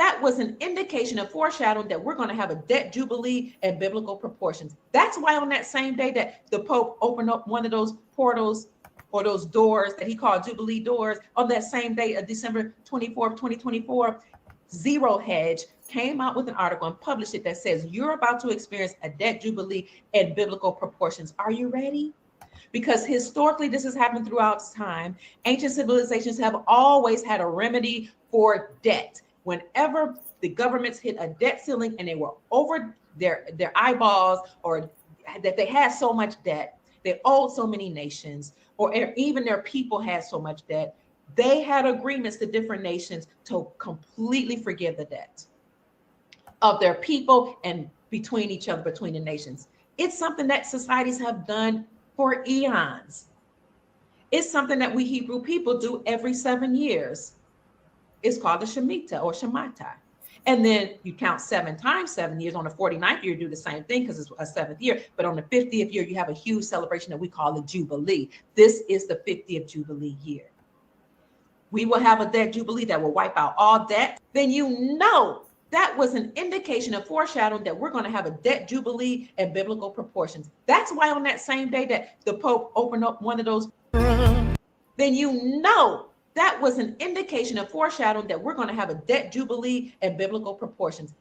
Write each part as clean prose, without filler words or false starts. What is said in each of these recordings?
that was an indication of foreshadowing that we're going to have a debt jubilee and biblical proportions. That's why on that same day that the Pope opened up one of those portals or those doors that he called jubilee doors, on that same day of December 24th, 2024, Zero Hedge came out with an article and published it that says you're about to experience a debt jubilee and biblical proportions. Are you ready? Because historically, this has happened throughout time. Ancient civilizations have always had a remedy for debt. Whenever the governments hit a debt ceiling and they were over their eyeballs, or that they had so much debt, they owed so many nations, or even their people had so much debt, they had agreements to different nations to completely forgive the debt of their people and between each other, between the nations. It's something that societies have done for eons. It's something that we Hebrew people do every 7 years. It's called the Shemitah or Shemitah. And then you count 7 times 7 years. On the 49th year, you do the same thing because it's a 7th year. But on the 50th year, you have a huge celebration that we call the Jubilee. This is the 50th Jubilee year. We will have a debt jubilee that will wipe out all debt. Then you know that was an indication of foreshadowing that we're going to have a debt jubilee and biblical proportions. That's why on that same day that the Pope opened up one of those, then you know that was an indication of foreshadowing that we're going to have a debt jubilee and biblical proportions.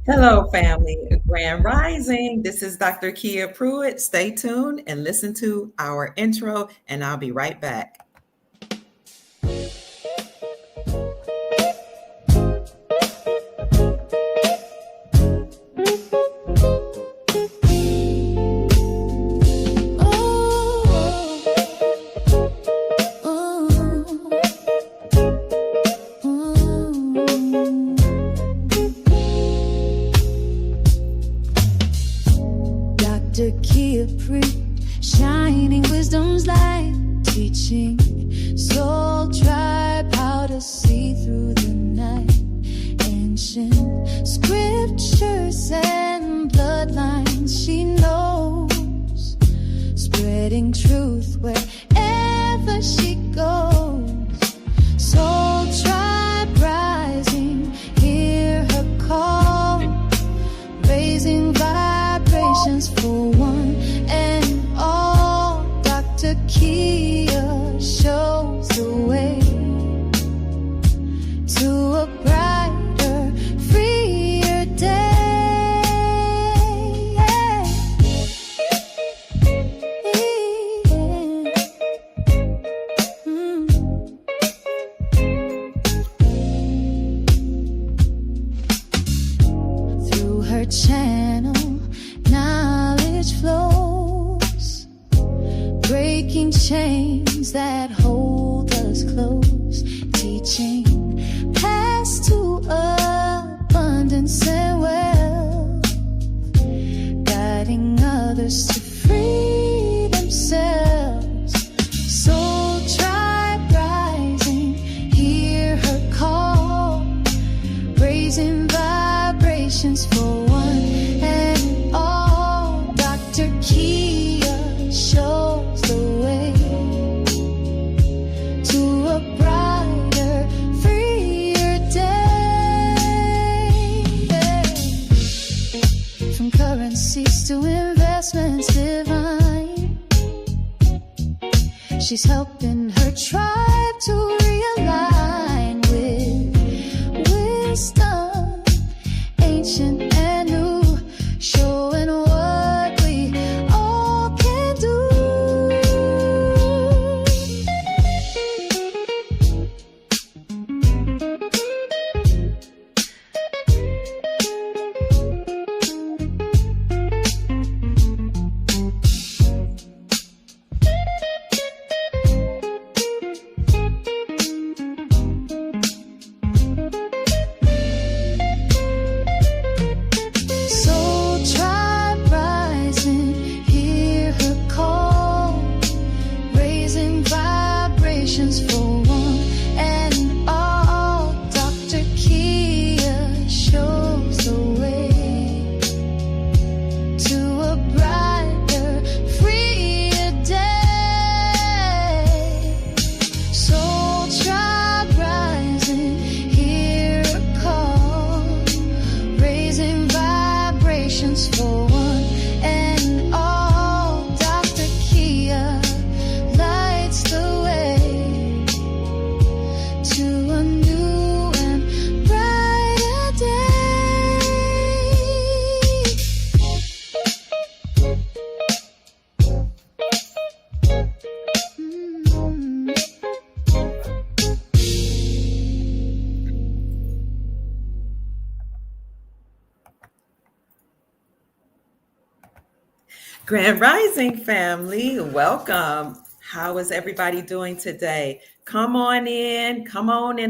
Hello, family. Grand Rising. This is Dr. Kia Pruitt. Stay tuned and listen to our intro, and I'll be right back. Shining wisdom's light, teaching soul tribe how to see through the night. Ancient scriptures and bloodlines she knows, spreading truth wherever she goes. Soul tribe rising, hear her call, raising vibrations for one and all. Dr. Kia shows the way to a brighter, freer day. Through her channel, knowledge flows, breaking chains that hold us close, teaching paths to abundance and wealth, guiding others to free themselves. Soul tribe rising, hear her call, raising vibrations for one and all. Dr. Kia shows the way to a brighter, freer day. From currencies to investments divine, she's helping her tribe to realign with wisdom, ancient and new, showing what we all can do. Grand Rising family, welcome. How is everybody doing today? Come on in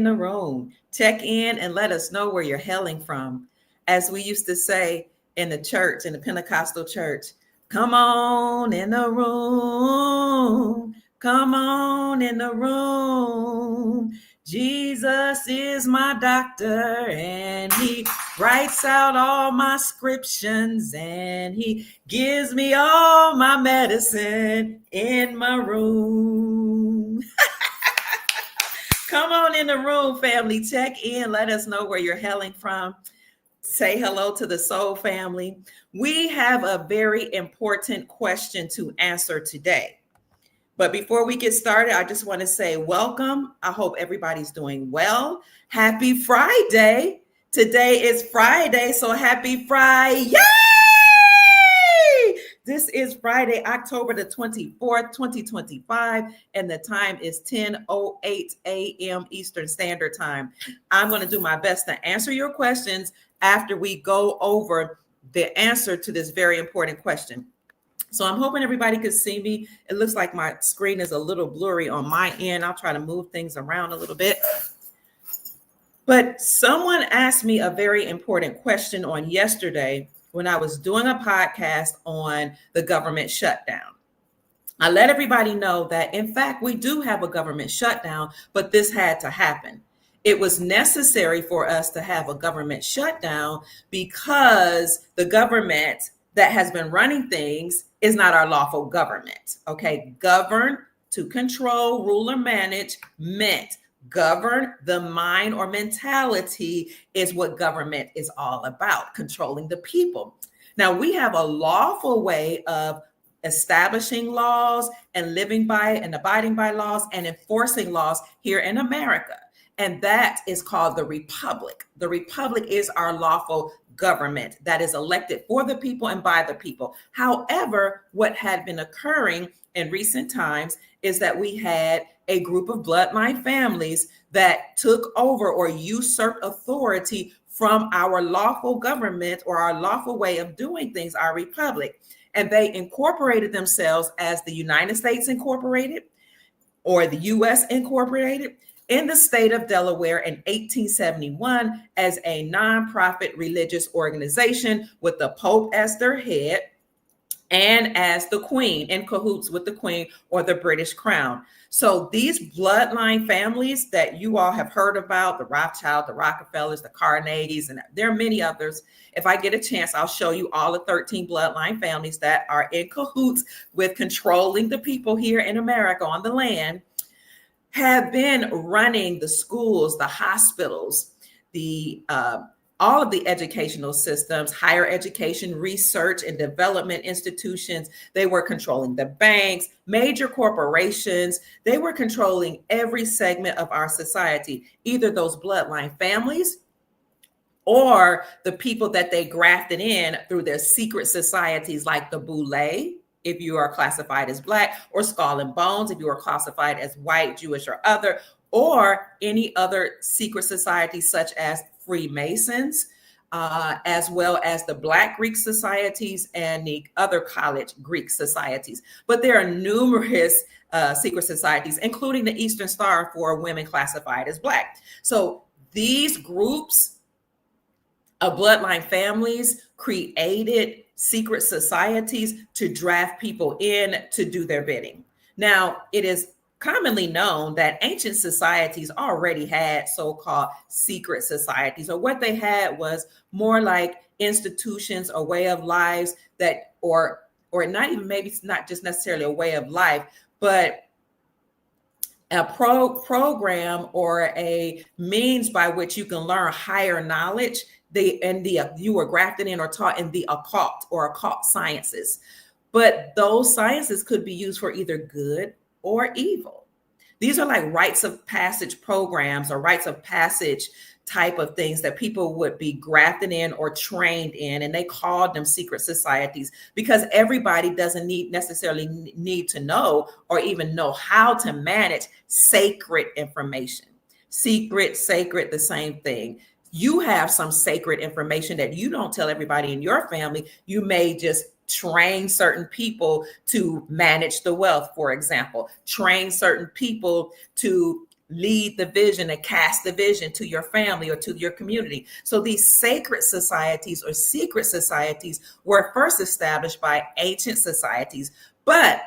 the room. Check in and let us know where you're hailing from. As we used to say in the church, in the Pentecostal church, come on in the room. Come on in the room. Jesus is my doctor and he writes out all my scriptions and he gives me all my medicine in my room. Come on in the room, family. Check in. Let us know where you're hailing from. Say hello to the Soul family. We have a very important question to answer today. But before we get started, I just want to say welcome. I hope everybody's doing well. Happy Friday. Today is Friday, so happy Friday. This is Friday, October the 24th, 2025, and the time is 10:08 a.m. Eastern Standard Time. I'm going to do my best to answer your questions after we go over the answer to this very important question. So I'm hoping everybody can see me. It looks like my screen is a little blurry on my end. I'll try to move things around a little bit. But someone asked me a very important question on yesterday when I was doing a podcast on the government shutdown. I let everybody know that, in fact, we do have a government shutdown, but this had to happen. It was necessary for us to have a government shutdown because the government that has been running things is not our lawful government. Okay, govern, to control, rule, or manage meant govern the mind or mentality is what government is all about, controlling the people. Now, we have a lawful way of establishing laws and living by and abiding by laws and enforcing laws here in America. And that is called the Republic. The Republic is our lawful government that is elected for the people and by the people. However, what had been occurring in recent times is that we had a group of bloodline families that took over or usurped authority from our lawful government or our lawful way of doing things, our republic. And they incorporated themselves as the United States Incorporated or the U.S. Incorporated in the state of Delaware in 1871 as a nonprofit religious organization with the Pope as their head and as the Queen, in cahoots with the Queen or the British Crown. So these bloodline families that you all have heard about, the Rothschild, the Rockefellers, the Carnegies, and there are many others. If I get a chance, I'll show you all the 13 bloodline families that are in cahoots with controlling the people here in America on the land, have been running the schools, the hospitals, the all of the educational systems, higher education, research and development institutions. They were controlling the banks, major corporations. They were controlling every segment of our society, either those bloodline families or the people that they grafted in through their secret societies like the Boule, if you are classified as Black, or Skull and Bones, if you are classified as white, Jewish, or other, or any other secret societies such as Freemasons, as well as the Black Greek societies and the other college Greek societies. But there are numerous secret societies, including the Eastern Star for women classified as Black. So these groups of bloodline families created secret societies to draft people in to do their bidding. Now, it is commonly known that ancient societies already had so-called secret societies, or what they had was more like institutions or way of lives that, or not even, maybe it's not just necessarily a way of life, but a program or a means by which you can learn higher knowledge. You were grafted in or taught in the occult or occult sciences, but those sciences could be used for either good or evil. These are like rites of passage programs or rites of passage type of things that people would be grafted in or trained in, and they called them secret societies because everybody doesn't necessarily need to know or even know how to manage sacred information. Secret, sacred, the same thing. You have some sacred information that you don't tell everybody in your family. You may just train certain people to manage the wealth, for example, train certain people to lead the vision and cast the vision to your family or to your community. So these sacred societies or secret societies were first established by ancient societies. But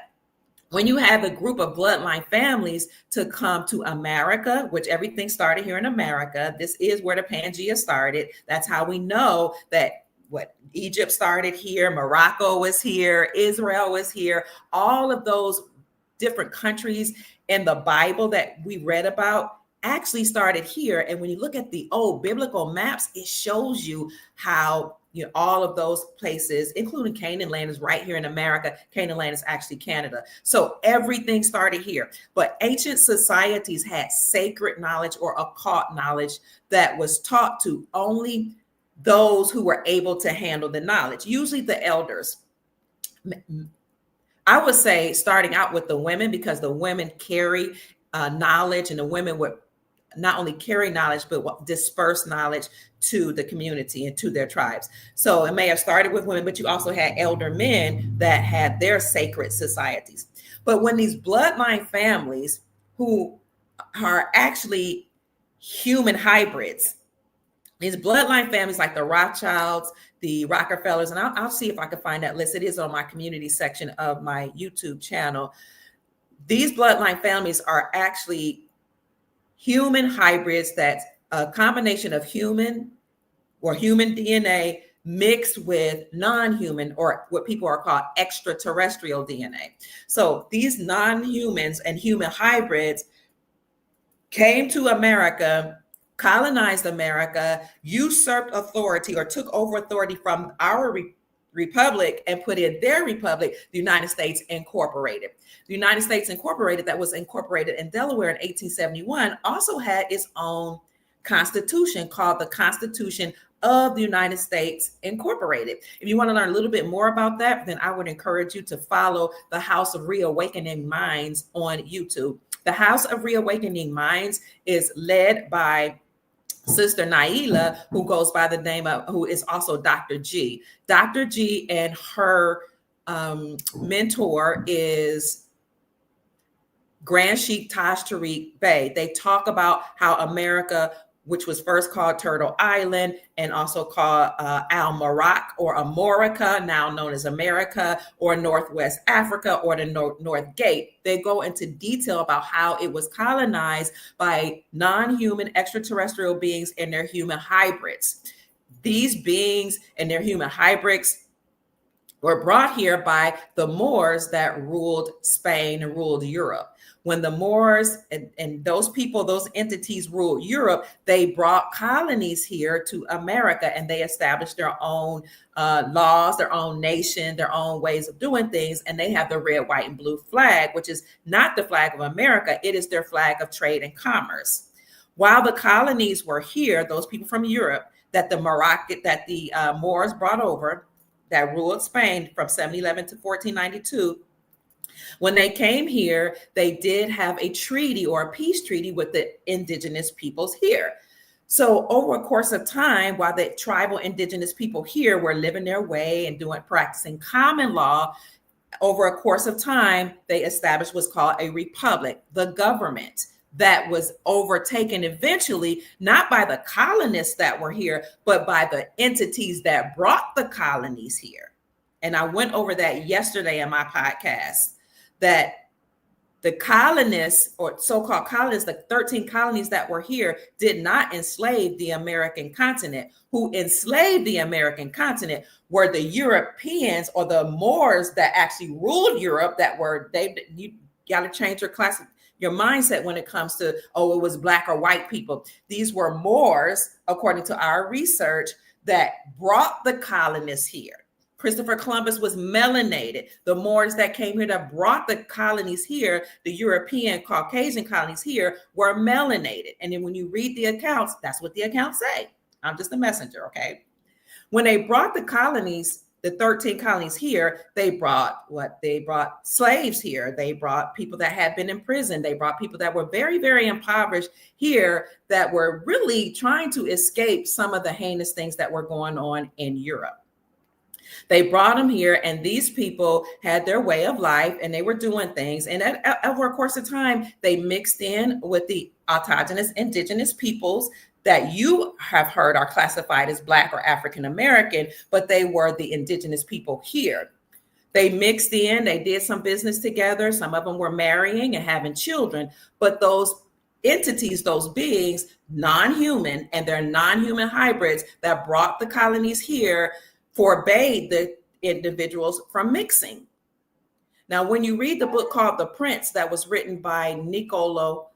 when you have a group of bloodline families to come to America, which everything started here in America, this is where the Pangea started. That's how we know that what Egypt started here, Morocco was here, Israel was here, all of those different countries in the Bible that we read about actually started here. And when you look at the old biblical maps, it shows you how all of those places, including Canaan land, is right here in America. Canaan land is actually Canada. So everything started here. But ancient societies had sacred knowledge or occult knowledge that was taught to only those who were able to handle the knowledge, usually the elders. I would say starting out with the women, because the women carry knowledge, and the women would not only carry knowledge, but disperse knowledge to the community and to their tribes. So it may have started with women, but you also had elder men that had their sacred societies. But when these bloodline families, who are actually human hybrids, these bloodline families like the Rothschilds, the Rockefellers, and I'll see if I can find that list. It is on my community section of my YouTube channel. These bloodline families are actually human hybrids. That's a combination of human DNA mixed with non-human, or what people are called extraterrestrial DNA. So these non-humans and human hybrids came to America, colonized America, usurped authority or took over authority from our republic and put in their republic, the United States Incorporated. The United States Incorporated, that was incorporated in Delaware in 1871, also had its own constitution called the Constitution of the United States Incorporated. If you want to learn a little bit more about that, then I would encourage you to follow the House of Reawakening Minds on YouTube. The House of Reawakening Minds is led by Sister Naila, who goes by the name of, who is also Dr. G. Dr. G and her mentor is Grand Sheikh Taj Tariq Bey. They talk about how America, which was first called Turtle Island and also called Al-Marak or Amorica, now known as America, or Northwest Africa, or the North Gate. They go into detail about how it was colonized by non-human extraterrestrial beings and their human hybrids. These beings and their human hybrids were brought here by the Moors that ruled Spain and ruled Europe. When the Moors and those people, those entities ruled Europe, they brought colonies here to America, and they established their own laws, their own nation, their own ways of doing things. And they have the red, white, and blue flag, which is not the flag of America. It is their flag of trade and commerce. While the colonies were here, those people from Europe that the Moors brought over, that ruled Spain from 711 to 1492, when they came here, they did have a treaty or a peace treaty with the indigenous peoples here. So over a course of time, while the tribal indigenous people here were living their way and practicing common law, over a course of time, they established what's called a republic, the government that was overtaken eventually, not by the colonists that were here, but by the entities that brought the colonies here. And I went over that yesterday in my podcast, that the colonists, or so-called colonists, the 13 colonies that were here, did not enslave the American continent. Who enslaved the American continent were the Europeans, or the Moors that actually ruled Europe. You got to change your mindset when it comes to, it was black or white people. These were Moors, according to our research, that brought the colonists here. Christopher Columbus was melanated. The Moors that came here that brought the colonies here, the European Caucasian colonies here, were melanated. And then when you read the accounts, that's what the accounts say. I'm just a messenger, okay? When they brought the colonies, the 13 colonies here, they brought slaves here. They brought people that had been in prison. They brought people that were very, very impoverished here, that were really trying to escape some of the heinous things that were going on in Europe. They brought them here, and these people had their way of life, and they were doing things. And over a course of time, they mixed in with the autochthonous indigenous peoples that you have heard are classified as Black or African American, but they were the indigenous people here. They mixed in, they did some business together. Some of them were marrying and having children, but those entities, those beings, non-human, and they're non-human hybrids that brought the colonies here, forbade the individuals from mixing. Now, when you read the book called The Prince that was written by Niccolo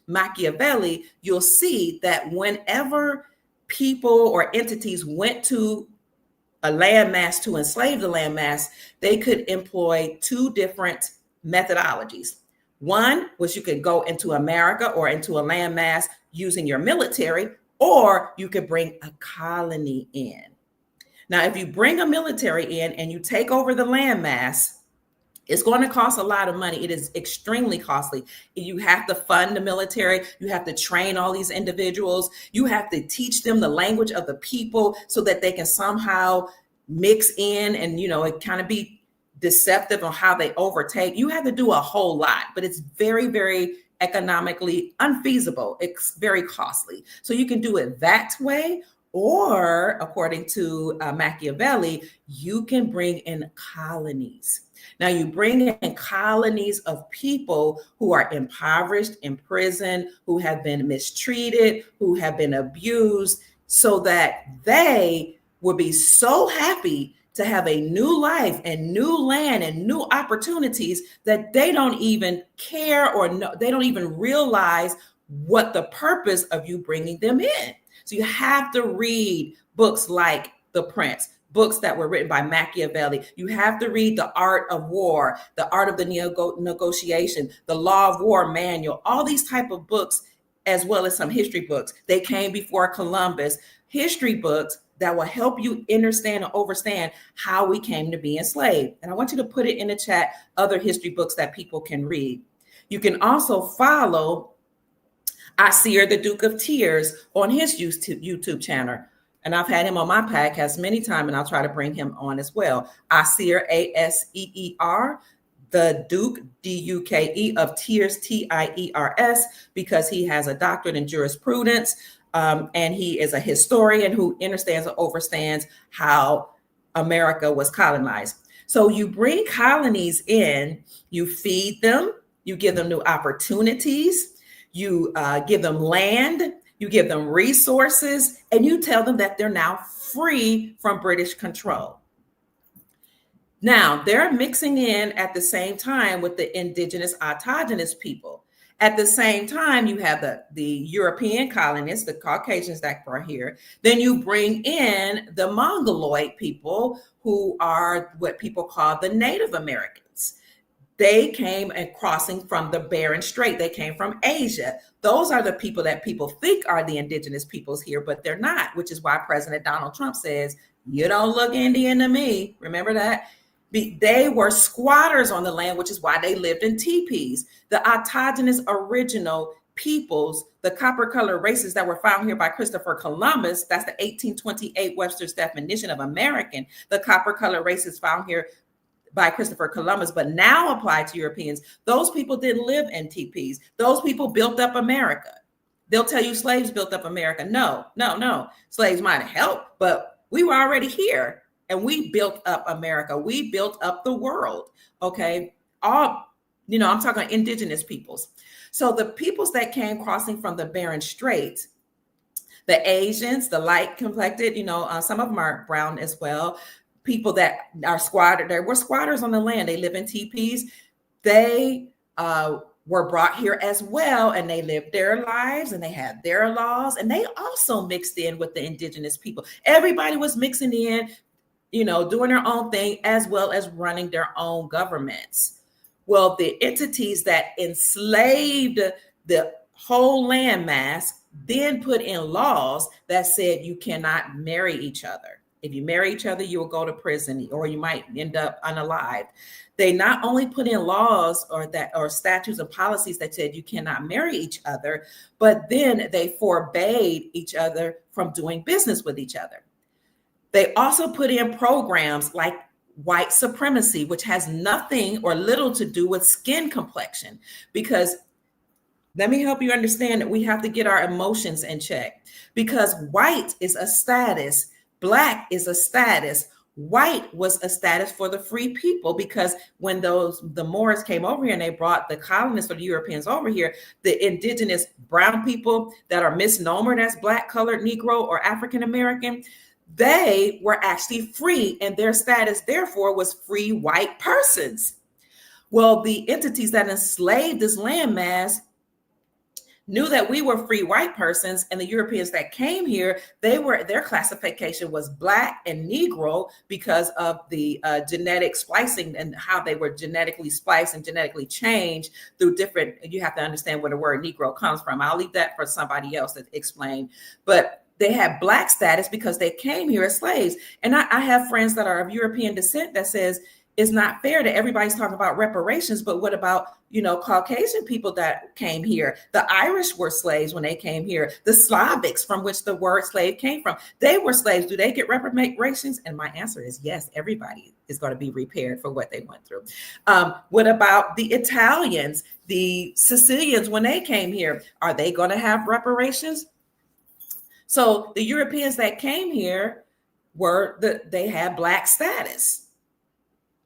Machiavelli, you'll see that whenever people or entities went to a landmass to enslave the landmass, they could employ two different methodologies. One was you could go into America or into a landmass using your military, or you could bring a colony in. Now, if you bring a military in and you take over the landmass, it's going to cost a lot of money. It is extremely costly. You have to fund the military. You have to train all these individuals. You have to teach them the language of the people so that they can somehow mix in and, it kind of be deceptive on how they overtake. You have to do a whole lot, but it's very, very economically unfeasible. It's very costly. So you can do it that way. Or, according to Machiavelli, you can bring in colonies. Now, you bring in colonies of people who are impoverished, in prison, who have been mistreated, who have been abused, so that they will be so happy to have a new life and new land and new opportunities that they don't even care or know, they don't even realize what the purpose of you bringing them in. So you have to read books like The Prince, books that were written by Machiavelli. You have to read The Art of War, The Art of the Negotiation, The Law of War Manual, all these type of books, as well as some history books. They came before Columbus. History books that will help you understand and understand how we came to be enslaved. And I want you to put it in the chat, other history books that people can read. You can also follow Asir, the Duke of Tears, on his YouTube channel. And I've had him on my podcast many times, and I'll try to bring him on as well. Asir, Aseer, the Duke, Duke, of Tears, Tiers, because he has a doctorate in jurisprudence, and he is a historian who understands and understands how America was colonized. So you bring colonies in, you feed them, you give them new opportunities, you give them land, you give them resources, and you tell them that they're now free from British control. Now, they're mixing in at the same time with the indigenous autochthonous people. At the same time, you have the European colonists, the Caucasians that are here. Then you bring in the Mongoloid people, who are what people call the Native Americans. They came and crossing from the Bering Strait. They came from Asia. Those are the people that people think are the indigenous peoples here, but they're not, which is why President Donald Trump says, "You don't look Indian to me." Remember that? They were squatters on the land, which is why they lived in teepees. The autochthonous original peoples, the copper-colored races that were found here by Christopher Columbus, that's the 1828 Webster's definition of American. The copper-colored races found here by Christopher Columbus, but now applied to Europeans. Those people didn't live in teepees. Those people built up America. They'll tell you slaves built up America. No. Slaves might have helped, but we were already here. And we built up America. We built up the world. Okay. I'm talking indigenous peoples. So the peoples that came crossing from the Bering Strait, the Asians, the light complected, some of them are brown as well. People that are squatters, there were squatters on the land. They live in teepees. They were brought here as well, and they lived their lives and they had their laws, and they also mixed in with the indigenous people. Everybody was mixing in, doing their own thing, as well as running their own governments. Well, the entities that enslaved the whole landmass then put in laws that said you cannot marry each other. If you marry each other, you will go to prison, or you might end up unalived. They not only put in laws or statutes and policies that said you cannot marry each other, but then they forbade each other from doing business with each other. They also put in programs like white supremacy, which has nothing or little to do with skin complexion, because let me help you understand that we have to get our emotions in check, because white is a status, black is a status. White was a status for the free people, because when the Moors came over here and they brought the colonists or the Europeans over here, the indigenous brown people that are misnomered as black, colored, Negro, or African American, they were actually free, and their status therefore was free white persons. Well, the entities that enslaved this landmass knew that we were free white persons, and the Europeans that came here, their classification was black and Negro because of the genetic splicing and how they were genetically spliced and genetically changed through different. You have to understand where the word Negro comes from. I'll leave that for somebody else to explain. But they had black status because they came here as slaves. And I have friends that are of European descent that says it's not fair that everybody's talking about reparations, but what about, Caucasian people that came here? The Irish were slaves when they came here. The Slavics, from which the word slave came from, they were slaves. Do they get reparations? And my answer is yes, everybody is going to be repaired for what they went through. What about the Italians, the Sicilians, when they came here? Are they going to have reparations? So the Europeans that came here they had black status.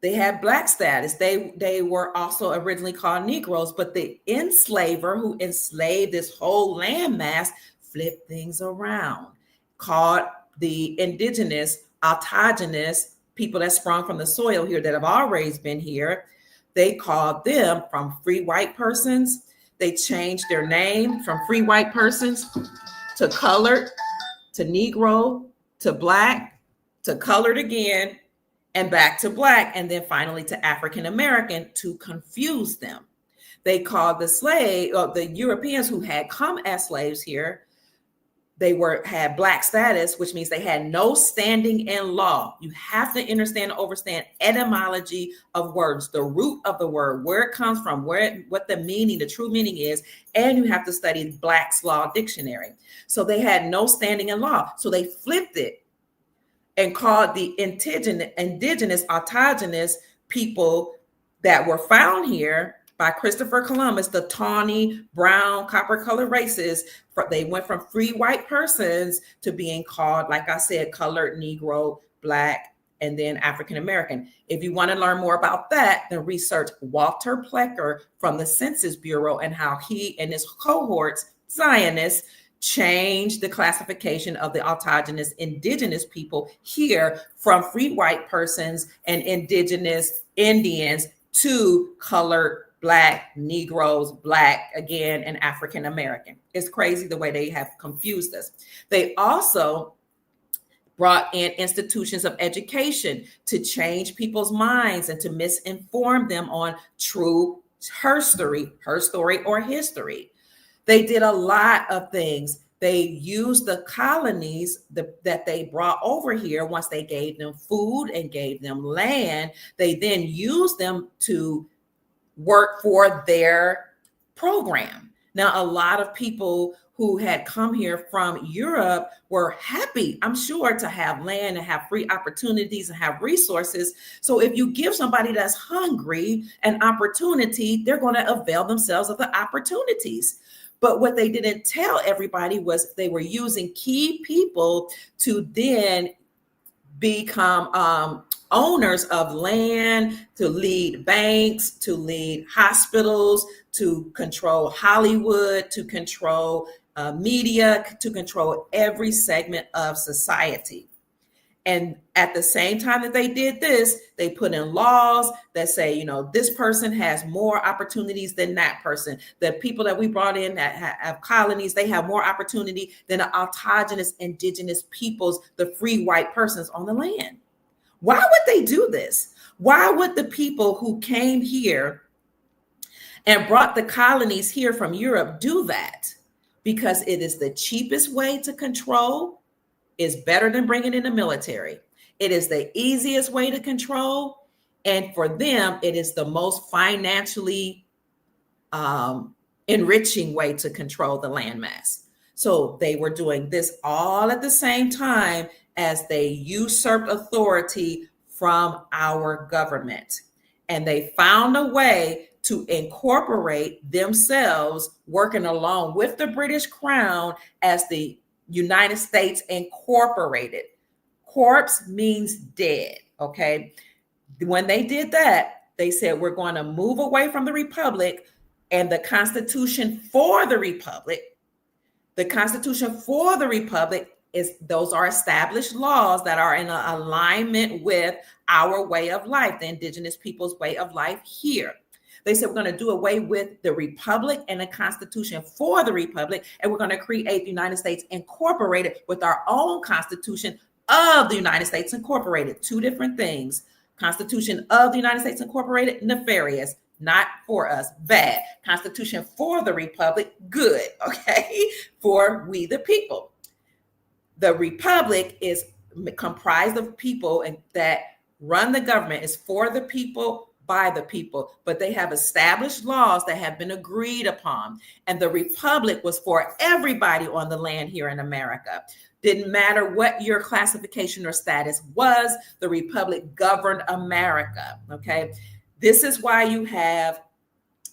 They had black status. They were also originally called Negroes, but the enslaver who enslaved this whole landmass flipped things around, called the indigenous, autogenous people that sprung from the soil here that have always been here. They called them from free white persons. They changed their name from free white persons to colored, to Negro, to black, to colored again, and back to black, and then finally to African American to confuse them. They called the Europeans who had come as slaves here, had black status, which means they had no standing in law. You have to understand and understand etymology of words, the root of the word, where it comes from, what the meaning, the true meaning is, and you have to study Black's Law Dictionary. So they had no standing in law. So they flipped it and called the indigenous, autogenous people that were found here by Christopher Columbus, the tawny, brown, copper-colored races. They went from free white persons to being called, like I said, colored, Negro, black, and then African American. If you want to learn more about that, then research Walter Plecker from the Census Bureau and how he and his cohorts, Zionists, changed the classification of the autogenous indigenous people here from free white persons and indigenous Indians to colored, black, Negroes, black again, and African American. It's crazy the way they have confused us. They also brought in institutions of education to change people's minds and to misinform them on true her story or history. They did a lot of things. They used the colonies that they brought over here. Once they gave them food and gave them land, they then used them to work for their program. Now, a lot of people who had come here from Europe were happy, I'm sure, to have land and have free opportunities and have resources. So if you give somebody that's hungry an opportunity, they're going to avail themselves of the opportunities. But what they didn't tell everybody was they were using key people to then become owners of land, to lead banks, to lead hospitals, to control Hollywood, to control media, to control every segment of society. And at the same time that they did this, they put in laws that say, this person has more opportunities than that person. The people that we brought in that have colonies, they have more opportunity than the autogenous indigenous peoples, the free white persons on the land. Why would they do this? Why would the people who came here and brought the colonies here from Europe do that? Because it is the cheapest way to control. Is better than bringing in the military. It is the easiest way to control. And for them, it is the most financially enriching way to control the landmass. So they were doing this all at the same time as they usurped authority from our government. And they found a way to incorporate themselves, working along with the British Crown, as the United States Incorporated. Corpse means dead, okay? When they did that, they said, we're going to move away from the Republic, and the Constitution for the Republic. The Constitution for the Republic those are established laws that are in alignment with our way of life, the indigenous people's way of life here. They said, we're going to do away with the Republic and the Constitution for the Republic, and we're going to create the United States Incorporated with our own Constitution of the United States Incorporated. Two different things. Constitution of the United States Incorporated, nefarious, not for us, bad. Constitution for the Republic, good, okay, for we the people. The Republic is comprised of people and that run the government, is for the people, by the people, but they have established laws that have been agreed upon. And the Republic was for everybody on the land here in America. Didn't matter what your classification or status was, the Republic governed America, okay? This is why you have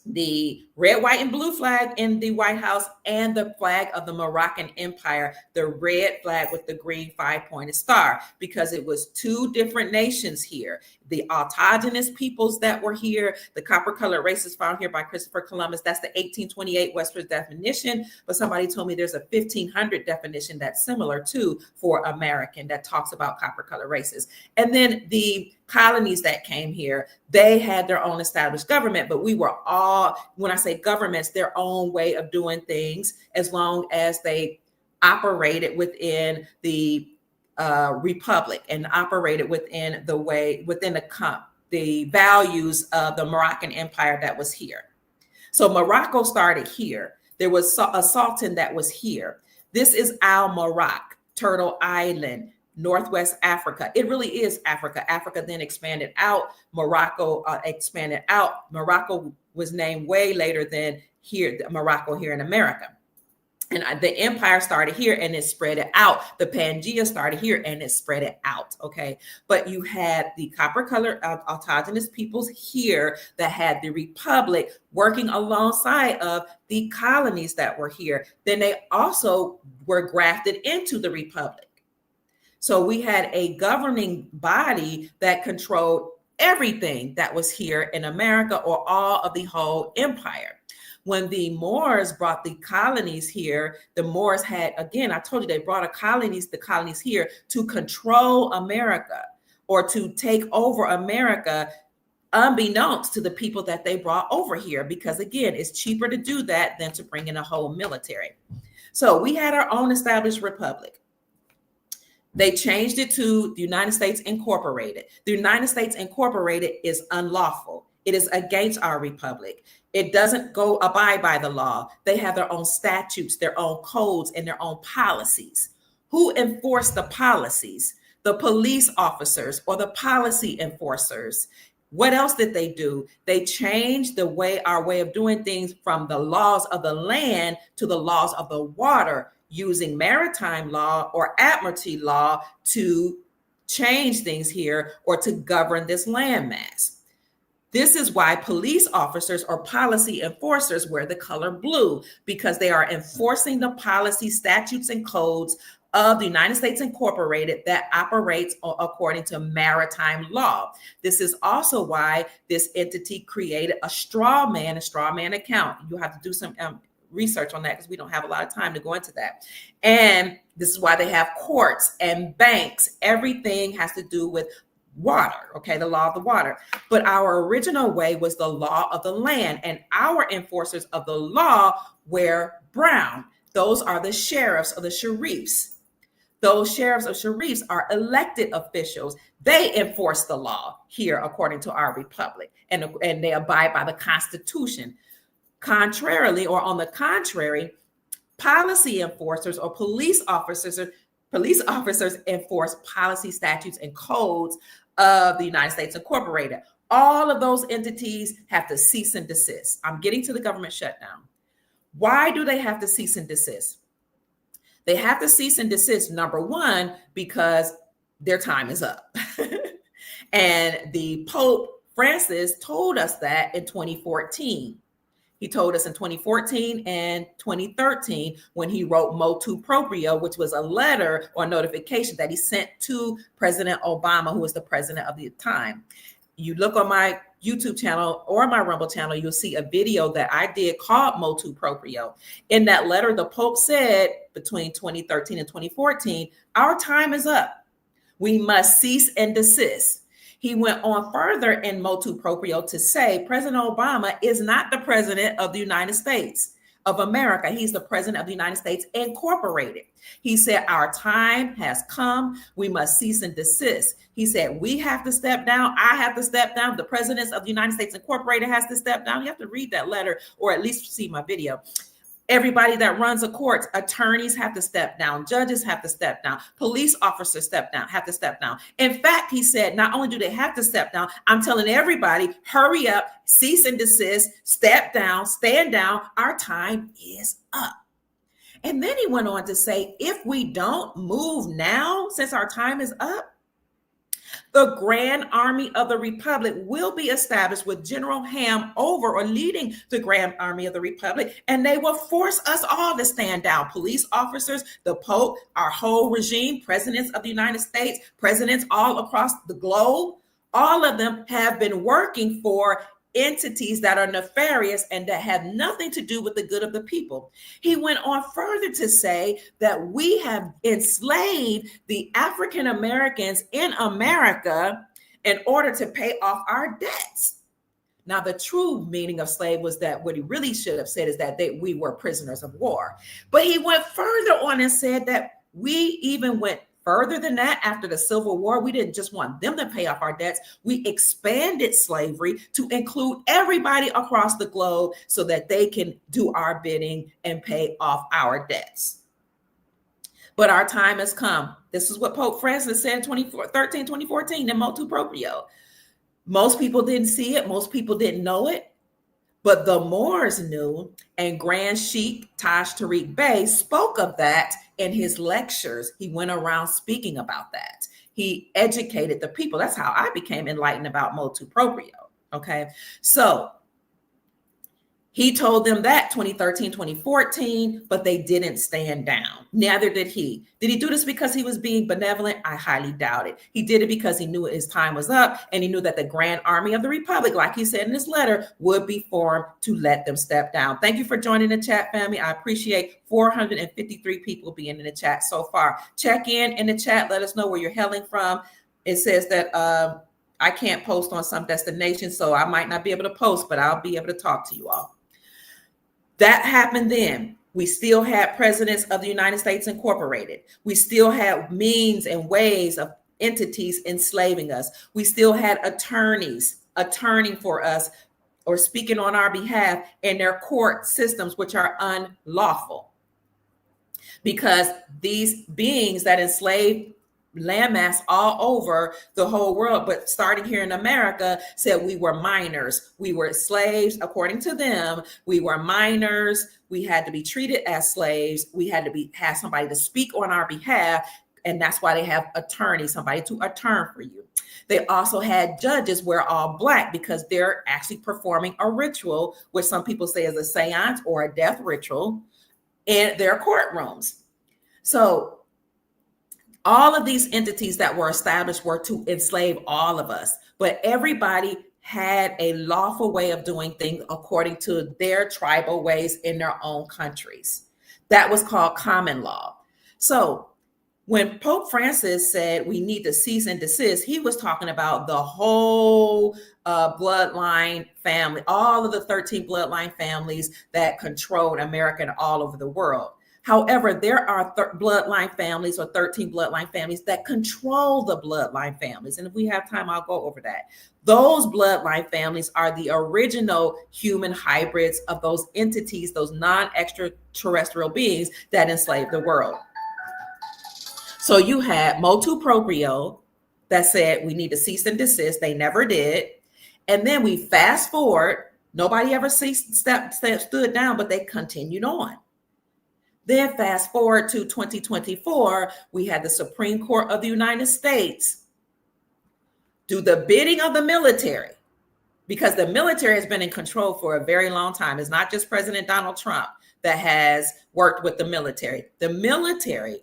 the red, white, and blue flag in the White House and the flag of the Moroccan Empire, the red flag with the green 5-pointed star, because it was two different nations here. The autogenous peoples that were here, the copper colored races found here by Christopher Columbus, that's the 1828 Western definition, but somebody told me there's a 1500 definition that's similar to for American that talks about copper colored races. And then the colonies that came here, they had their own established government, but we were all, when I say governments, their own way of doing things, as long as they operated within the Republic and operated within the way, within the values of the Moroccan Empire that was here. So Morocco started here. There was a sultan that was here. This is Al Morocco, Turtle Island, Northwest Africa. It really is Africa. Africa then expanded out. Morocco expanded out. Morocco was named way later than here, Morocco here in America. And the empire started here and it spread it out. The Pangea started here and it spread it out, okay? But you had the copper-colored autogenous peoples here that had the Republic working alongside of the colonies that were here. Then they also were grafted into the Republic. So we had a governing body that controlled everything that was here in America, or all of the whole empire. When the Moors brought the colonies here, the Moors had, again, I told you, they brought the colonies here to control America, or to take over America, unbeknownst to the people that they brought over here, because again, it's cheaper to do that than to bring in a whole military. So we had our own established republic. They changed it to the United States Incorporated. The United States Incorporated is unlawful. It is against our republic. It doesn't abide by the law. They have their own statutes, their own codes, and their own policies. Who enforce the policies? The police officers or the policy enforcers. What else did they do? They changed our way of doing things from the laws of the land to the laws of the water, using maritime law or admiralty law to change things here or to govern this landmass. This is why police officers or policy enforcers wear the color blue, because they are enforcing the policy, statutes, and codes of the United States Incorporated that operates according to maritime law. This is also why this entity created a straw man account. You have to do some research on that because we don't have a lot of time to go into that. And this is why they have courts and banks. Everything has to do with water, okay, the law of the water. But our original way was the law of the land, and our enforcers of the law wear brown. Those are the sheriffs or the sheriffs. Those sheriffs or sheriffs are elected officials. They enforce the law here according to our republic, and they abide by the Constitution. Contrarily, or on the contrary, policy enforcers or police officers enforce policy, statutes, and codes of the United States Incorporated. All of those entities have to cease and desist. I'm getting to the government shutdown. Why do they have to cease and desist? They have to cease and desist, number one, because their time is up. And the Pope Francis told us that in 2014. He told us in 2014 and 2013 when he wrote motu proprio, which was a letter or notification that he sent to President Obama, who was the president of the time. You look on my YouTube channel or my Rumble channel, you'll see a video that I did called motu proprio. In that letter, the Pope said between 2013 and 2014, our time is up. We must cease and desist. He went on further in motu proprio to say President Obama is not the president of the United States of America. He's the president of the United States Incorporated. He said, our time has come. We must cease and desist. He said, we have to step down. I have to step down. The president of the United States Incorporated has to step down. You have to read that letter or at least see my video. Everybody that runs a court, attorneys have to step down, judges have to step down, police officers have to step down. In fact, he said, not only do they have to step down, I'm telling everybody, hurry up, cease and desist, step down, stand down. Our time is up. And then he went on to say, if we don't move now, since our time is up, the Grand Army of the Republic will be established with General Ham over or leading the Grand Army of the Republic, and they will force us all to stand down. Police officers, the Pope, our whole regime, presidents of the United States, presidents all across the globe, all of them have been working for entities that are nefarious and that have nothing to do with the good of the people. He went on further to say that we have enslaved the African Americans in America in order to pay off our debts. Now, the true meaning of slave was that what he really should have said is that we were prisoners of war. But he went further on and said that we even went further than that. After the Civil War, we didn't just want them to pay off our debts. We expanded slavery to include everybody across the globe so that they can do our bidding and pay off our debts. But our time has come. This is what Pope Francis said in 2014 in motu proprio. Most people didn't see it. Most people didn't know it. But the Moors knew, and Grand Sheikh Taj Tariq Bey spoke of that in his lectures. He went around speaking about that. He educated the people. That's how I became enlightened about motu proprio. Okay, so he told them that 2013, 2014, but they didn't stand down. Neither did he. Did he do this because he was being benevolent? I highly doubt it. He did it because he knew his time was up, and he knew that the Grand Army of the Republic, like he said in his letter, would be formed to let them step down. Thank you for joining the chat, family. I appreciate 453 people being in the chat so far. Check in the chat. Let us know where you're hailing from. It says that I can't post on some destinations, so I might not be able to post, but I'll be able to talk to you all. That happened then. We still had presidents of the United States Incorporated. We still had means and ways of entities enslaving us. We still had attorneys attorneying for us or speaking on our behalf in their court systems, which are unlawful. Because these beings that enslaved landmass all over the whole world, but starting here in America, said we were minors. We were slaves, according to them. We were minors. We had to be treated as slaves. We had to have somebody to speak on our behalf. And that's why they have attorneys, somebody to attorney for you. They also had judges wear all black because they're actually performing a ritual, which some people say is a seance or a death ritual, in their courtrooms. So all of these entities that were established were to enslave all of us, but everybody had a lawful way of doing things according to their tribal ways in their own countries. That was called common law. So when Pope Francis said we need to cease and desist, he was talking about the whole bloodline family, all of the 13 bloodline families that controlled America and all over the world. However, there are bloodline families or 13 bloodline families that control the bloodline families. And if we have time, I'll go over that. Those bloodline families are the original human hybrids of those entities, those non-extraterrestrial beings that enslaved the world. So you had motu proprio that said we need to cease and desist. They never did. And then we fast forward. Nobody ever stood down, but they continued on. Then fast forward to 2024, we had the Supreme Court of the United States do the bidding of the military, because the military has been in control for a very long time. It's not just President Donald Trump that has worked with the military. The military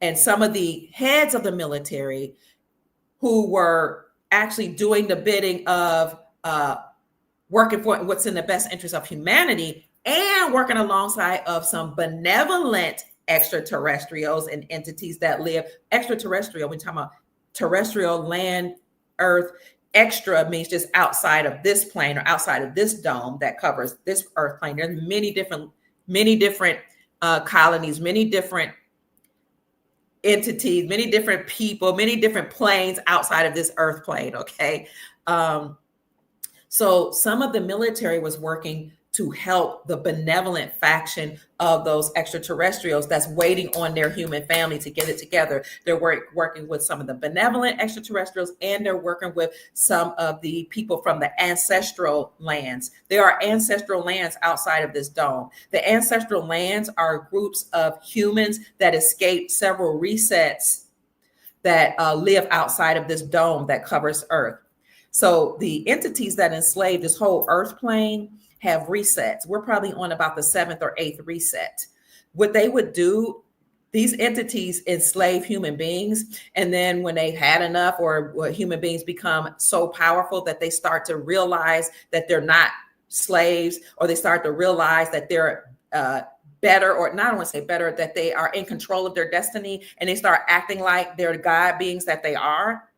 and some of the heads of the military who were actually doing the bidding of working for what's in the best interest of humanity and working alongside of some benevolent extraterrestrials and entities that live extraterrestrial. We're talking about terrestrial, land, earth. Extra means just outside of this plane or outside of this dome that covers this earth plane. There's many different colonies, many different entities, many different people, many different planes outside of this earth plane. Okay. So some of the military was working to help the benevolent faction of those extraterrestrials that's waiting on their human family to get it together. They're working with some of the benevolent extraterrestrials, and they're working with some of the people from the ancestral lands. There are ancestral lands outside of this dome. The ancestral lands are groups of humans that escaped several resets that live outside of this dome that covers Earth. So the entities that enslaved this whole Earth plane have resets. We're probably on about the 7th or 8th reset. What they would do, these entities enslave human beings. And then when they had enough, or human beings become so powerful that they start to realize that they're not slaves, or they start to realize that they're better, or not, I don't want to say better, that they are in control of their destiny, and they start acting like they're God beings that they are.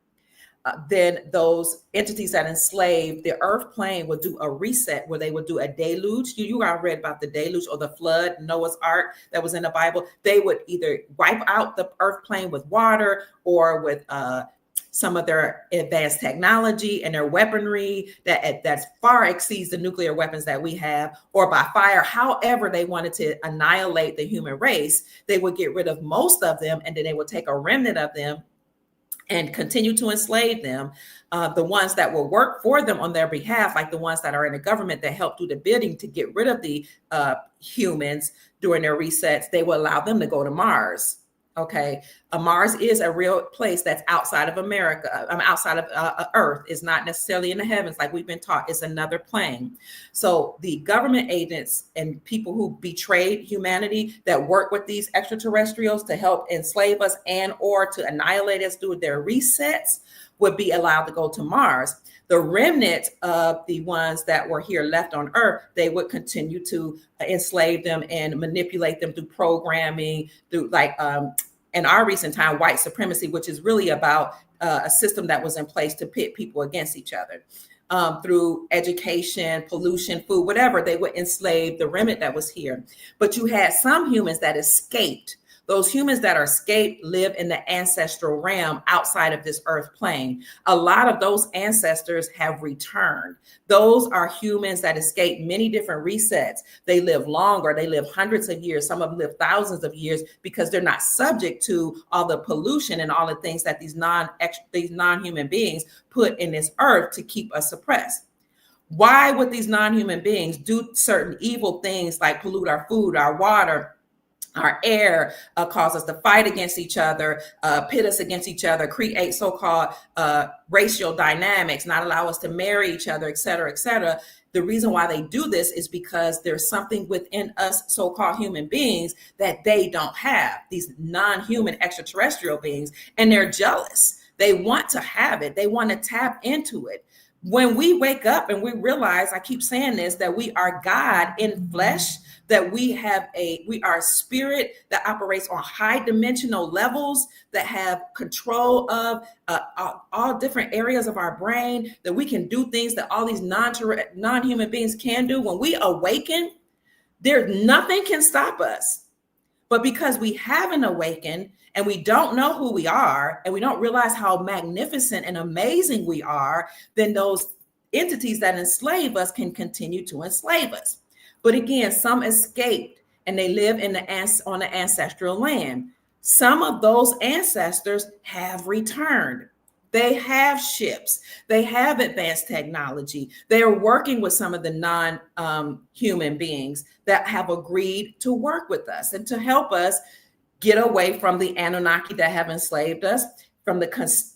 Then those entities that enslaved the earth plane would do a reset where they would do a deluge. You all read about the deluge or the flood, Noah's Ark that was in the Bible. They would either wipe out the earth plane with water, or with some of their advanced technology and their weaponry that far exceeds the nuclear weapons that we have, or by fire. However they wanted to annihilate the human race, they would get rid of most of them, and then they would take a remnant of them and continue to enslave them. The ones that will work for them on their behalf, like the ones that are in the government that help do the bidding to get rid of the humans during their resets, they will allow them to go to Mars. Okay, Mars is a real place that's outside of America. Outside of Earth. It's not necessarily in the heavens like we've been taught. It's another plane. So the government agents and people who betrayed humanity that work with these extraterrestrials to help enslave us and or to annihilate us through their resets would be allowed to go to Mars. The remnant of the ones that were here left on Earth, they would continue to enslave them and manipulate them through programming, through in our recent time, white supremacy, which is really about a system that was in place to pit people against each other. Through education, pollution, food, whatever, they would enslave the remnant that was here. But you had some humans that escaped. Those humans that are escaped live in the ancestral realm outside of this earth plane. A lot of those ancestors have returned. Those are humans that escaped many different resets. They live longer. They live hundreds of years. Some of them live thousands of years because they're not subject to all the pollution and all the things that these non-human beings put in this earth to keep us suppressed. Why would these non-human beings do certain evil things like pollute our food, our water, our air, cause us to fight against each other, pit us against each other, create so-called racial dynamics, not allow us to marry each other, et cetera, et cetera? The reason why they do this is because there's something within us so-called human beings that they don't have, these non-human extraterrestrial beings, and they're jealous. They want to have it. They want to tap into it. When we wake up and we realize, I keep saying this, that we are God in flesh, that we are a spirit that operates on high dimensional levels, that have control of all different areas of our brain, that we can do things that all these non-human beings can do. When we awaken, nothing can stop us. But because we haven't awakened and we don't know who we are, and we don't realize how magnificent and amazing we are, then those entities that enslave us can continue to enslave us. But again, some escaped and they live on the ancestral land. Some of those ancestors have returned. They have ships. They have advanced technology. They are working with some of the non-human beings that have agreed to work with us and to help us get away from the Anunnaki that have enslaved us, from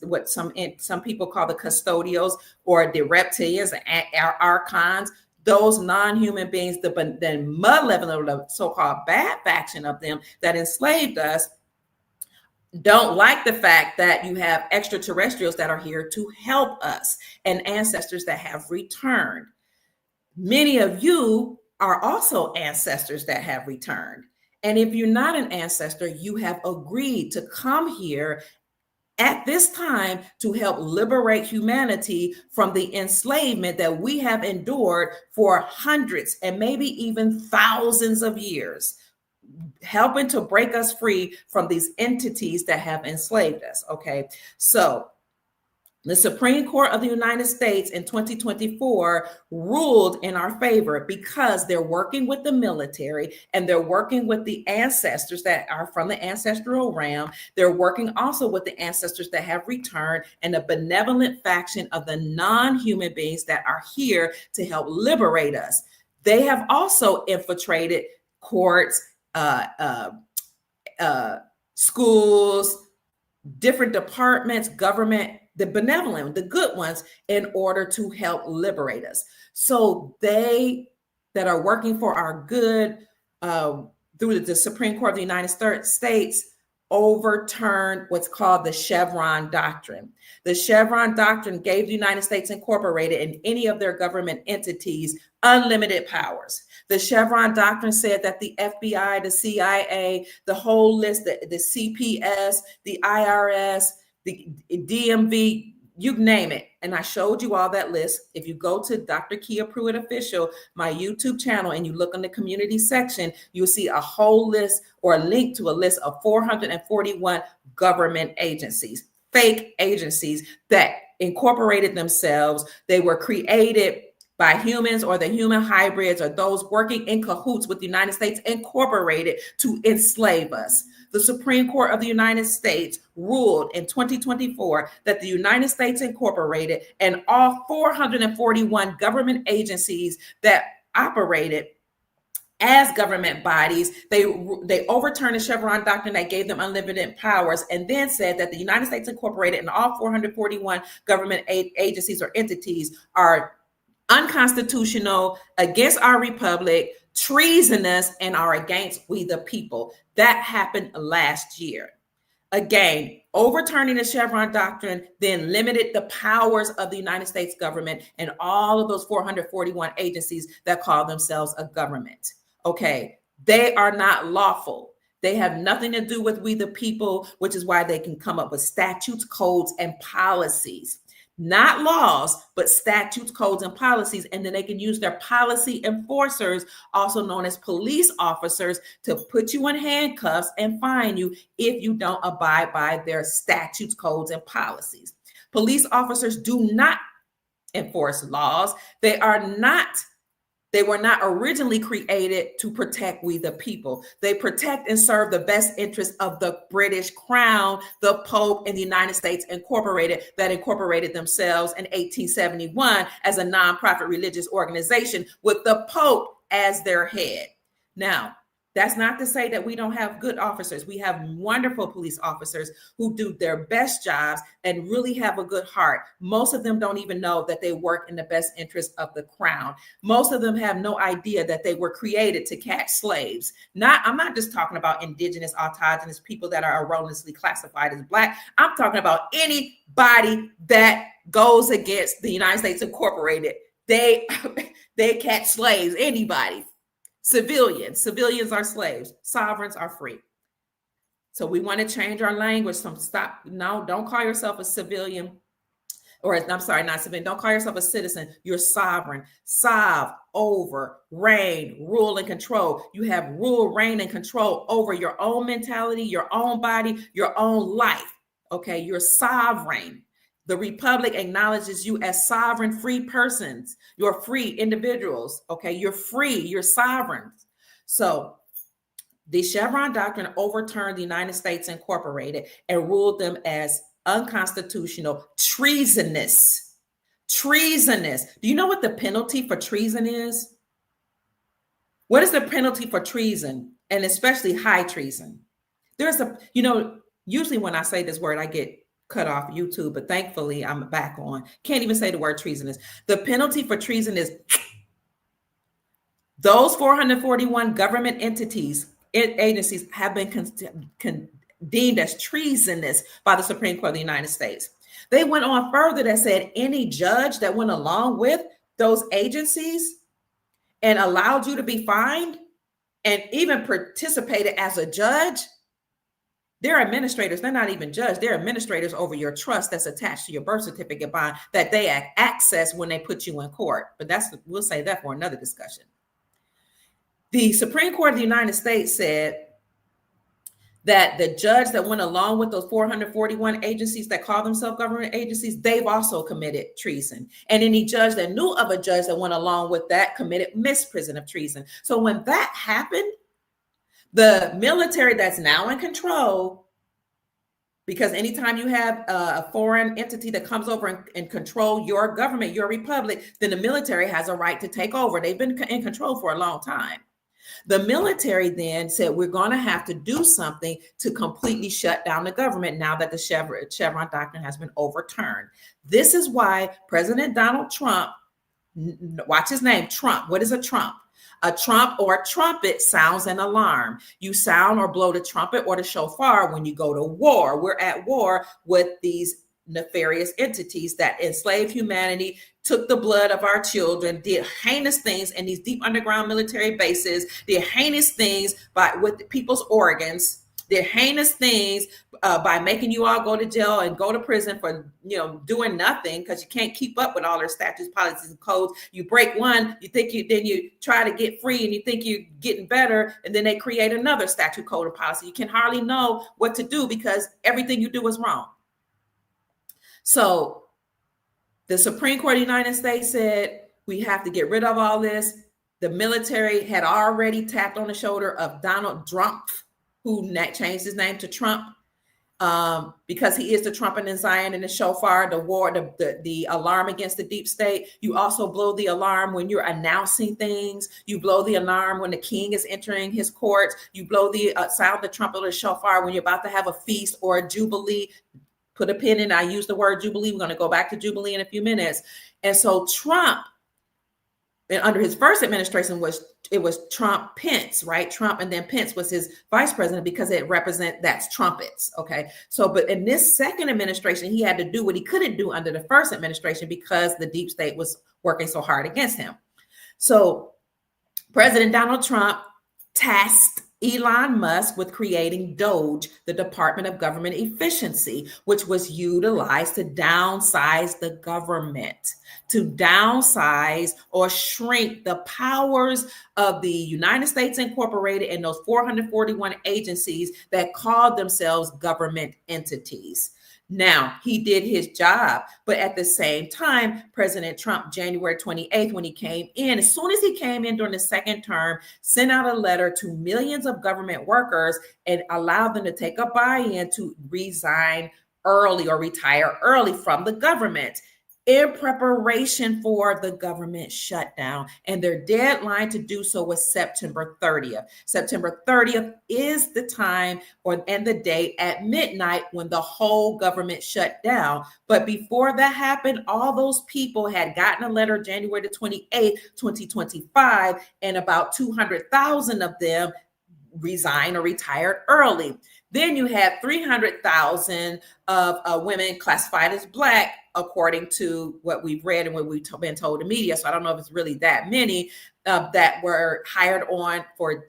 what some people call the custodials or the reptilians, our archons, those non-human beings, the malevolent, so-called bad faction of them that enslaved us, don't like the fact that you have extraterrestrials that are here to help us and ancestors that have returned. Many of you are also ancestors that have returned. And if you're not an ancestor, you have agreed to come here at this time to help liberate humanity from the enslavement that we have endured for hundreds and maybe even thousands of years, helping to break us free from these entities that have enslaved us. Okay, so the Supreme Court of the United States in 2024 ruled in our favor because they're working with the military and they're working with the ancestors that are from the ancestral realm. They're working also with the ancestors that have returned and the benevolent faction of the non-human beings that are here to help liberate us. They have also infiltrated courts, schools, different departments, government, the benevolent, the good ones, in order to help liberate us. So they that are working for our good through the Supreme Court of the United States overturned what's called the Chevron Doctrine. The Chevron Doctrine gave the United States Incorporated and any of their government entities unlimited powers. The Chevron Doctrine said that the FBI, the CIA, the whole list, the CPS, the IRS, the DMV, you name it. And I showed you all that list. If you go to Dr. Kia Pruitt Official, my YouTube channel, and you look in the community section, you'll see a whole list or a link to a list of 441 government agencies, fake agencies that incorporated themselves. They were created by humans or the human hybrids or those working in cahoots with the United States Incorporated to enslave us. The Supreme Court of the United States ruled in 2024 that the United States Incorporated and all 441 government agencies that operated as government bodies, they overturned the Chevron Doctrine that gave them unlimited powers, and then said that the United States Incorporated and all 441 government agencies or entities are unconstitutional, against our republic, treasonous, and are against we the people. That happened last year. Again, overturning the Chevron Doctrine then limited the powers of the United States government and all of those 441 agencies that call themselves a government. Okay, they are not lawful. They have nothing to do with we the people, which is why they can come up with statutes, codes, and policies. Not laws, but statutes, codes, and policies. And then they can use their policy enforcers, also known as police officers, to put you in handcuffs and fine you if you don't abide by their statutes, codes, and policies. Police officers do not enforce laws. They were not originally created to protect we the people. They protect and serve the best interests of the British Crown, the Pope, and the United States Incorporated that incorporated themselves in 1871 as a nonprofit religious organization with the Pope as their head. Now, that's not to say that we don't have good officers. We have wonderful police officers who do their best jobs and really have a good heart. Most of them don't even know that they work in the best interest of the crown. Most of them have no idea that they were created to catch slaves. I'm not just talking about indigenous, autochthonous people that are erroneously classified as Black. I'm talking about anybody that goes against the United States Incorporated. They catch slaves, anybody. Civilians are slaves. Sovereigns are free. So we want to change our language from don't call yourself a civilian, or I'm sorry, not civilian. Don't call yourself a citizen. You're sovereign. Sov, over, reign, rule, and control. You have rule, reign, and control over your own mentality, your own body, your own life. Okay, you're sovereign. The Republic acknowledges you as sovereign, free persons. You're free individuals. Okay, you're free. You're sovereign. So the Chevron Doctrine overturned the United States Incorporated and ruled them as unconstitutional, treasonous. Treasonous. Do you know what the penalty for treason is? What is the penalty for treason, and especially high treason? There's usually when I say this word, I get cut off YouTube, but thankfully I'm back on. Can't even say the word treasonous. The penalty for treason is those 441 government agencies have been deemed as treasonous by the Supreme Court of the United States. They went on further that said any judge that went along with those agencies and allowed you to be fined and even participated as a judge, they're administrators. They're not even judges. They're administrators over your trust that's attached to your birth certificate bond that they access when they put you in court. But we'll save that for another discussion. The Supreme Court of the United States said that the judge that went along with those 441 agencies that call themselves government agencies, they've also committed treason. And any judge that knew of a judge that went along with that committed misprision of treason. So when that happened, the military that's now in control, because anytime you have a foreign entity that comes over and control your government, your republic, then the military has a right to take over. They've been in control for a long time. The military then said, we're going to have to do something to completely shut down the government now that the Chevron doctrine has been overturned. This is why President Donald Trump, watch his name, Trump. What is a trump? A trump or a trumpet sounds an alarm. You sound or blow the trumpet or the shofar when you go to war. We're at war with these nefarious entities that enslaved humanity, took the blood of our children, did heinous things in these deep underground military bases, did heinous things with people's organs, did heinous things by making you all go to jail and go to prison for doing nothing because you can't keep up with all their statutes, policies, and codes. You break one, then you try to get free and you think you're getting better, and then they create another statute, code, or policy. You can hardly know what to do because everything you do is wrong. So the Supreme Court of the United States said, we have to get rid of all this. The military had already tapped on the shoulder of Donald Trump, who changed his name to Trump, because he is the trumpet in Zion and the shofar, the war, the alarm against the deep state. You also blow the alarm when you're announcing things. You blow the alarm when the king is entering his courts. You blow the sound the trumpet or the shofar when you're about to have a feast or a jubilee. Put a pin in. I use the word jubilee. We're going to go back to jubilee in a few minutes. And so Trump, and under his first administration, was Trump Pence, right? Trump, and then Pence was his vice president because that's trumpets. Okay. So, but in this second administration, he had to do what he couldn't do under the first administration because the deep state was working so hard against him. So President Donald Trump tasked Elon Musk with creating DOGE, the Department of Government Efficiency, which was utilized to downsize the government, to downsize or shrink the powers of the United States Incorporated and those 441 agencies that called themselves government entities. Now, he did his job, but at the same time, President Trump, January 28th, when he came in, as soon as he came in during the second term, sent out a letter to millions of government workers and allowed them to take a buy-in to resign early or retire early from the government in preparation for the government shutdown. And their deadline to do so was September 30th. September 30th is the time and the date at midnight when the whole government shut down. But before that happened, all those people had gotten a letter January the 28th, 2025, and about 200,000 of them resigned or retired early. Then you had 300,000 of women classified as Black, according to what we've read and what we've been told in media. So I don't know if it's really that many that were hired on for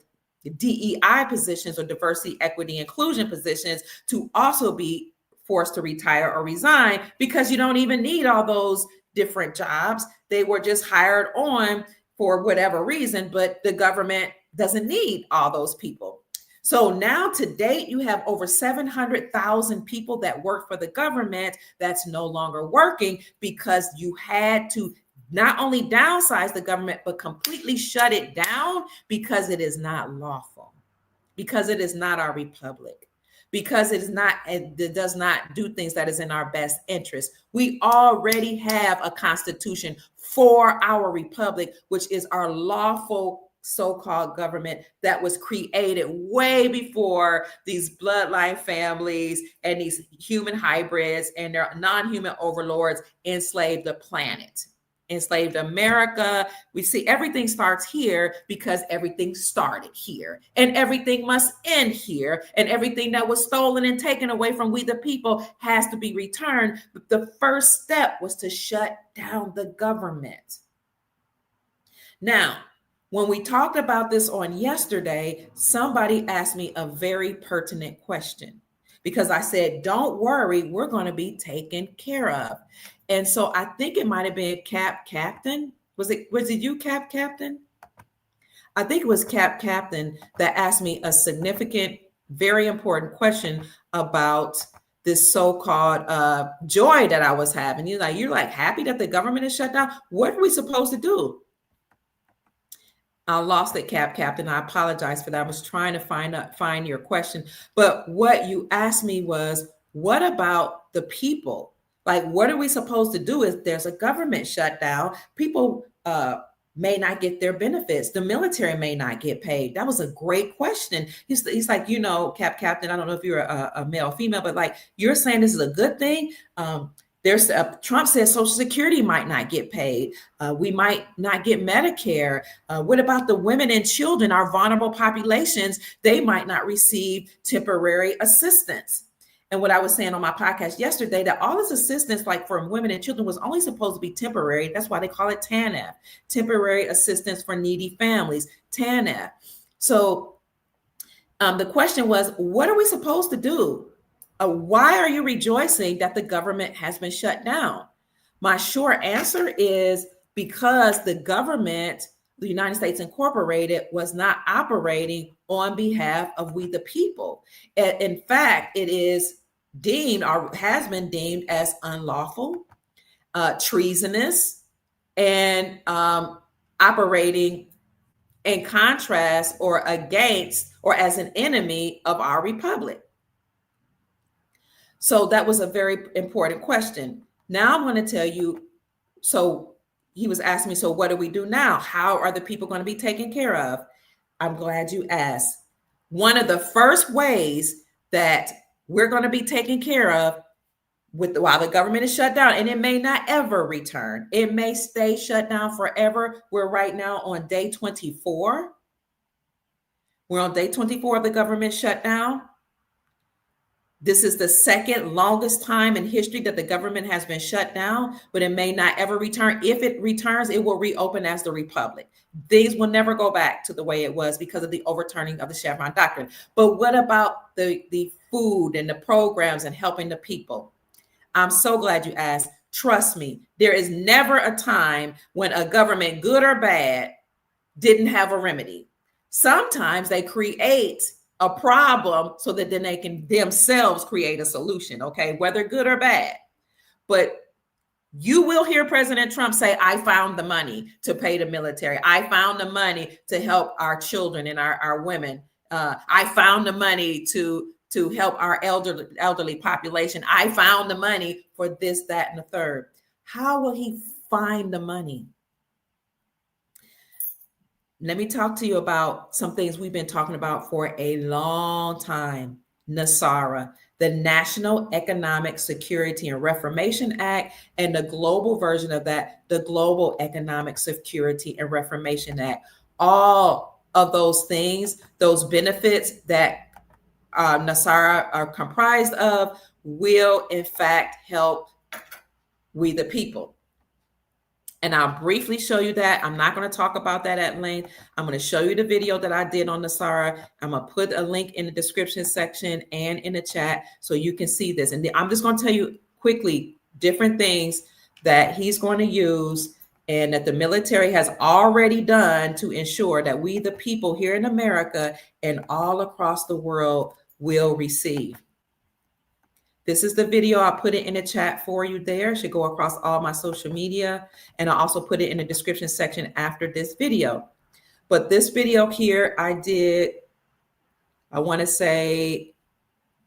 DEI positions or diversity, equity, inclusion positions to also be forced to retire or resign because you don't even need all those different jobs. They were just hired on for whatever reason, but the government doesn't need all those people. So now to date, you have over 700,000 people that work for the government that's no longer working because you had to not only downsize the government, but completely shut it down because it is not lawful, because it is not our republic, because it does not do things that is in our best interest. We already have a constitution for our republic, which is our lawful so-called government that was created way before these bloodline families and these human hybrids and their non-human overlords enslaved the planet, enslaved America. We see everything starts here because everything started here, and everything must end here, and everything that was stolen and taken away from we the people has to be returned. The first step was to shut down the government. Now, when we talked about this on yesterday, somebody asked me a very pertinent question, because I said, don't worry, we're going to be taken care of. And so I think it might have been Captain. Was it you, Captain? I think it was Captain that asked me a significant, very important question about this so-called joy that I was having. You're like happy that the government is shut down? What are we supposed to do? I lost it, Captain. I apologize for that. I was trying to find your question. But what you asked me was, what about the people? Like, what are we supposed to do if there's a government shutdown? People may not get their benefits. The military may not get paid. That was a great question. He's like, Captain, I don't know if you're a male or female, but like, you're saying this is a good thing. Trump says Social Security might not get paid. We might not get Medicare. What about the women and children, our vulnerable populations? They might not receive temporary assistance. And what I was saying on my podcast yesterday, that all this assistance, like for women and children, was only supposed to be temporary. That's why they call it TANF, temporary assistance for needy families, TANF. So the question was, what are we supposed to do? Why are you rejoicing that the government has been shut down? My short answer is because the government, the United States Incorporated, was not operating on behalf of we the people. In fact, it is deemed or has been deemed as unlawful, treasonous, and operating in contrast or against or as an enemy of our republic. So that was a very important question. Now I'm going to tell you, so he was asking me, so what do we do now? How are the people going to be taken care of? I'm glad you asked. One of the first ways that we're going to be taken care of while the government is shut down, and it may not ever return. It may stay shut down forever. We're right now on day 24. We're on day 24 of the government shutdown. This is the second longest time in history that the government has been shut down, but it may not ever return. If it returns, it will reopen as the republic. Things will never go back to the way it was because of the overturning of the Chevron doctrine. But what about the food and the programs and helping the people? I'm so glad you asked. Trust me, there is never a time when a government, good or bad, didn't have a remedy. Sometimes they create a problem so that then they can themselves create a solution, okay, whether good or bad. But you will hear President Trump say, I found the money to pay the military. I found the money to help our children and our women. I found the money to help our elderly population. I found the money for this, that, and the third. How will he find the money? Let me talk to you about some things we've been talking about for a long time. NESARA, the National Economic Security and Reformation Act, and the global version of that, the Global Economic Security and Reformation Act. All of those things, those benefits that NESARA are comprised of, will in fact help we the people. And I'll briefly show you that. I'm not going to talk about that at length. I'm going to show you the video that I did on NESARA. I'm going to put a link in the description section and in the chat so you can see this. And I'm just going to tell you quickly different things that he's going to use and that the military has already done to ensure that we, the people here in America and all across the world, will receive. This is the video. I'll put it in the chat for you there. It should go across all my social media. And I'll also put it in the description section after this video. But this video here I did, I want to say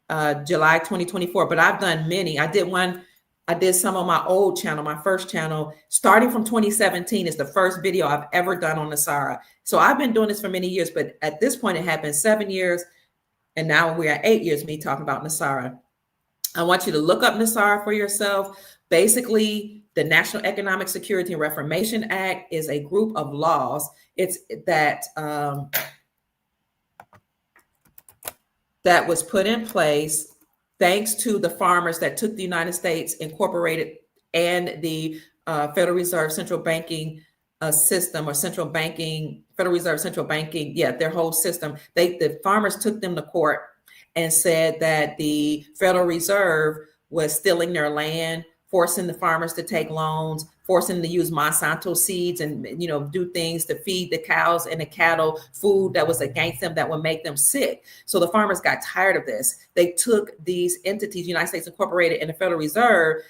July 2024, but I've done many. I did some on my old channel, my first channel, starting from 2017 is the first video I've ever done on NESARA. So I've been doing this for many years, but at this point it had been 7 years. And now we're at 8 years, me talking about NESARA. I want you to look up NESARA for yourself. Basically, the National Economic Security and Reformation Act is a group of laws. It's that that was put in place thanks to the farmers that took the United States Incorporated and the Federal Reserve Central Banking system, or Federal Reserve Central Banking, their whole system. The farmers took them to court and said that the Federal Reserve was stealing their land, forcing the farmers to take loans, forcing them to use Monsanto seeds and do things to feed the cows and the cattle food that was against them, that would make them sick. So the farmers got tired of this. They took these entities, United States Incorporated and the Federal Reserve,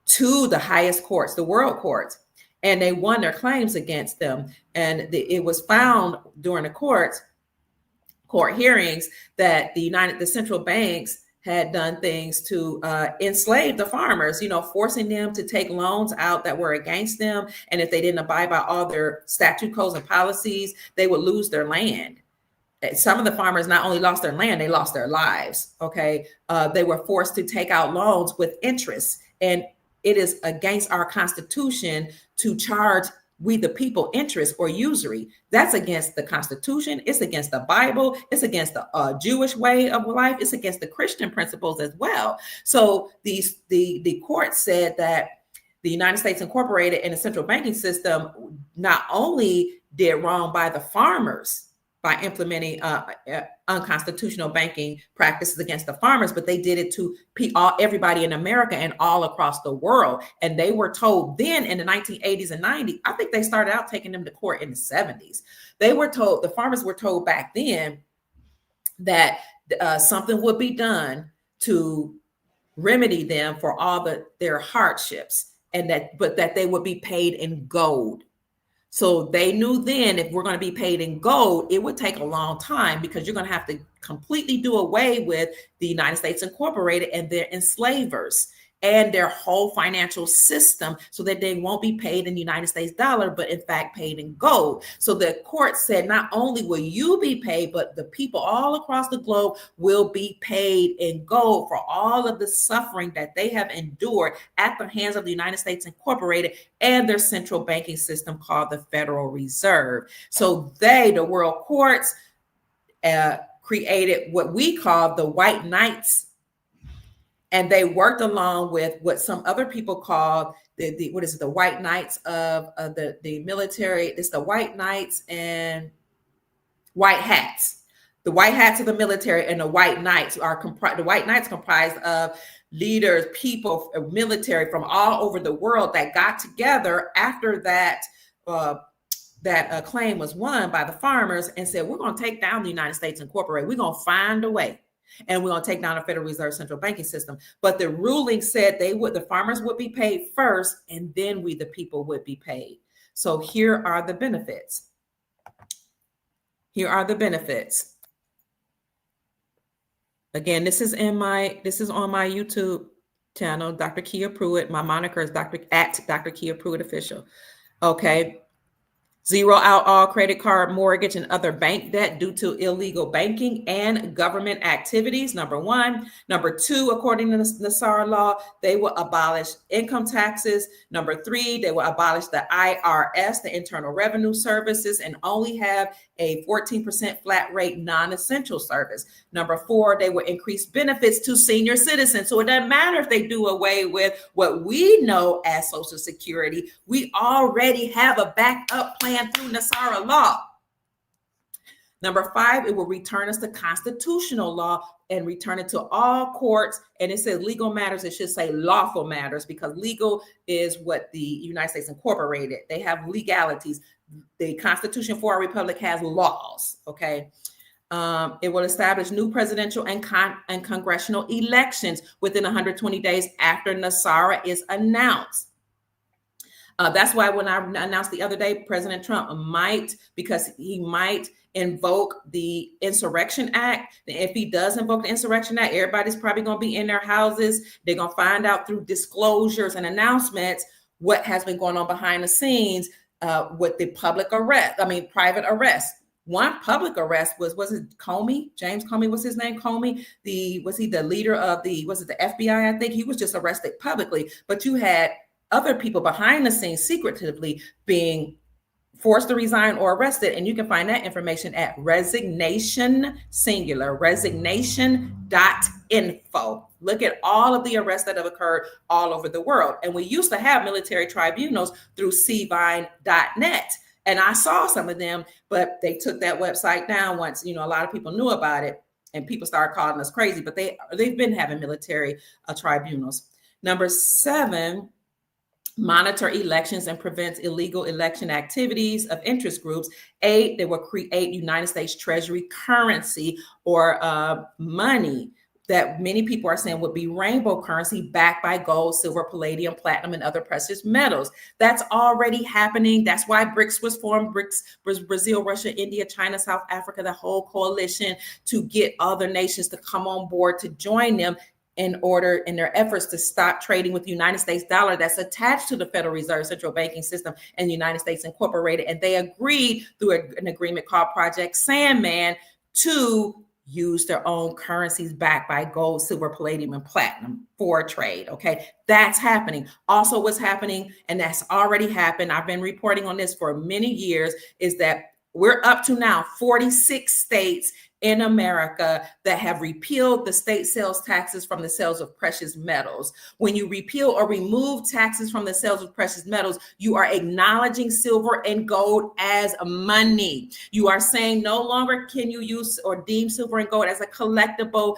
to the highest courts, the world courts, and they won their claims against them. And it was found during the court hearings that the central banks had done things to enslave the farmers, forcing them to take loans out that were against them. And if they didn't abide by all their statute codes and policies, they would lose their land. Some of the farmers not only lost their land, they lost their lives. Okay. They were forced to take out loans with interest. And it is against our Constitution to charge we the people interest or usury. That's against the Constitution. It's against the Bible. It's against the Jewish way of life. It's against the Christian principles as well. So the court said that the United States Incorporated and the central banking system not only did wrong by the farmers by implementing unconstitutional banking practices against the farmers, but they did it to everybody in America and all across the world. And they were told then in the 1980s and 90s, I think they started out taking them to court in the 70s. The farmers were told back then that something would be done to remedy them for all their hardships, but that they would be paid in gold. So they knew then if we're going to be paid in gold, it would take a long time, because you're going to have to completely do away with the United States Incorporated and their enslavers and their whole financial system, so that they won't be paid in the United States dollar, but in fact paid in gold. So the court said, not only will you be paid, but the people all across the globe will be paid in gold for all of the suffering that they have endured at the hands of the United States Incorporated and their central banking system called the Federal Reserve. So the world courts created what we call the White Knights. And they worked along with what some other people call the White Knights of the military. It's the White Knights and White Hats. The White Hats of the military and the White Knights the White Knights comprised of leaders, people, military from all over the world that got together after that claim was won by the farmers and said, we're going to take down the United States Incorporated. We're going to find a way. And we're going to take down the Federal Reserve Central Banking System. But the ruling said the farmers would be paid first, and then we, the people, would be paid. So here are the benefits. Here are the benefits. Again, this is on my YouTube channel, Dr. Kia Pruitt. My moniker is Dr. Kia Pruitt Official. Okay. Zero out all credit card, mortgage, and other bank debt due to illegal banking and government activities, number one. Number two, according to the NESARA law, they will abolish income taxes. Number three, they will abolish the IRS, the Internal Revenue Services, and only have a 14% flat rate non-essential service. Number four, they will increase benefits to senior citizens. So it doesn't matter if they do away with what we know as Social Security. We already have a backup plan through NESARA law. Number five, it will return us to constitutional law and return it to all courts. And it says legal matters. It should say lawful matters, because legal is what the United States Incorporated. They have legalities. The Constitution for our republic has laws. Okay. It will establish new presidential and congressional elections within 120 days after NESARA is announced. That's why when I announced the other day, President Trump might, because he might invoke the Insurrection Act. If he does invoke the Insurrection Act, everybody's probably going to be in their houses. They're going to find out through disclosures and announcements what has been going on behind the scenes with the private arrest. One public arrest was it Comey? James Comey was his name, Comey. Was he the leader of the FBI? I think he was just arrested publicly, but you had other people behind the scenes secretively being forced to resign or arrested. And you can find that information at resignation.info. Look at all of the arrests that have occurred all over the world. And we used to have military tribunals through cvine.net. And I saw some of them, but they took that website down once, a lot of people knew about it and people started calling us crazy, but they've been having military tribunals. Number 7, monitor elections and prevents illegal election activities of interest groups. 8, they will create United States Treasury currency or money that many people are saying would be rainbow currency backed by gold, silver, palladium, platinum, and other precious metals. That's already happening. That's why BRICS was formed. BRICS was Brazil, Russia, India, China, South Africa, the whole coalition to get other nations to come on board to join them in their efforts to stop trading with the United States dollar that's attached to the Federal Reserve central banking system and the United States Incorporated. And they agreed through an agreement called Project Sandman to use their own currencies backed by gold, silver, palladium, and platinum for trade. Okay, that's happening. Also, what's happening, and that's already happened, I've been reporting on this for many years, is that we're up to now 46 states in America that have repealed the state sales taxes from the sales of precious metals. When you repeal or remove taxes from the sales of precious metals, you are acknowledging silver and gold as money. You are saying no longer can you use or deem silver and gold as a collectible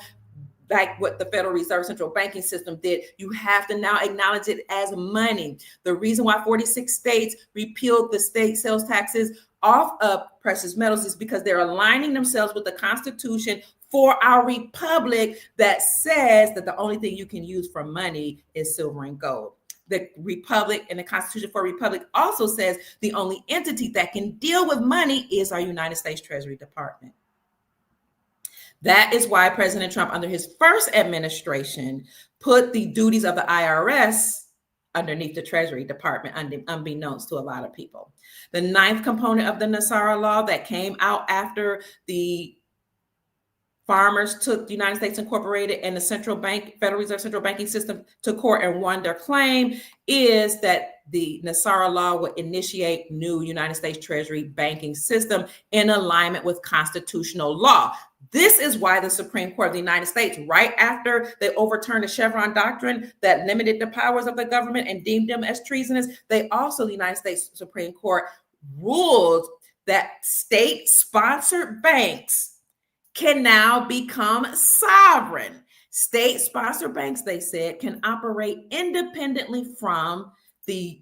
like what the Federal Reserve central banking system did. You have to now acknowledge it as money. The reason why 46 states repealed the state sales taxes off of precious metals is because they're aligning themselves with the Constitution for our republic that says that the only thing you can use for money is silver and gold. The republic and the Constitution for a republic also says the only entity that can deal with money is our United States Treasury Department. That is why President Trump, under his first administration, put the duties of the IRS underneath the Treasury Department, unbeknownst to a lot of people. The 9th component of the NESARA law that came out after the farmers took the United States Incorporated and the Federal Reserve central banking system to court and won their claim is that the NESARA law would initiate new United States Treasury banking system in alignment with constitutional law. This is why the Supreme Court of the United States, right after they overturned the Chevron doctrine that limited the powers of the government and deemed them as treasonous, the United States Supreme Court ruled that state-sponsored banks can now become sovereign. State-sponsored banks, they said, can operate independently from the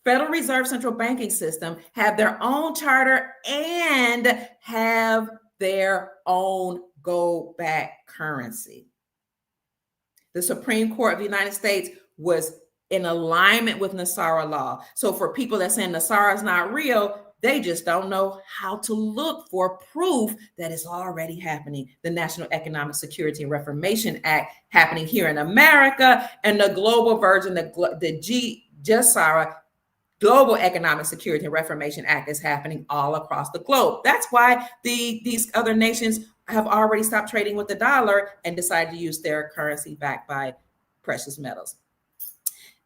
Federal Reserve central banking system, have their own charter, and have their own gold-backed currency. The Supreme Court of the United States was in alignment with NESARA law. So for people that saying NESARA is not real, they just don't know how to look for proof that it's already happening. The National Economic Security and Reformation Act happening here in America, and the global version, the NESARA, Global Economic Security and Reformation Act, is happening all across the globe. That's why these other nations have already stopped trading with the dollar and decided to use their currency backed by precious metals.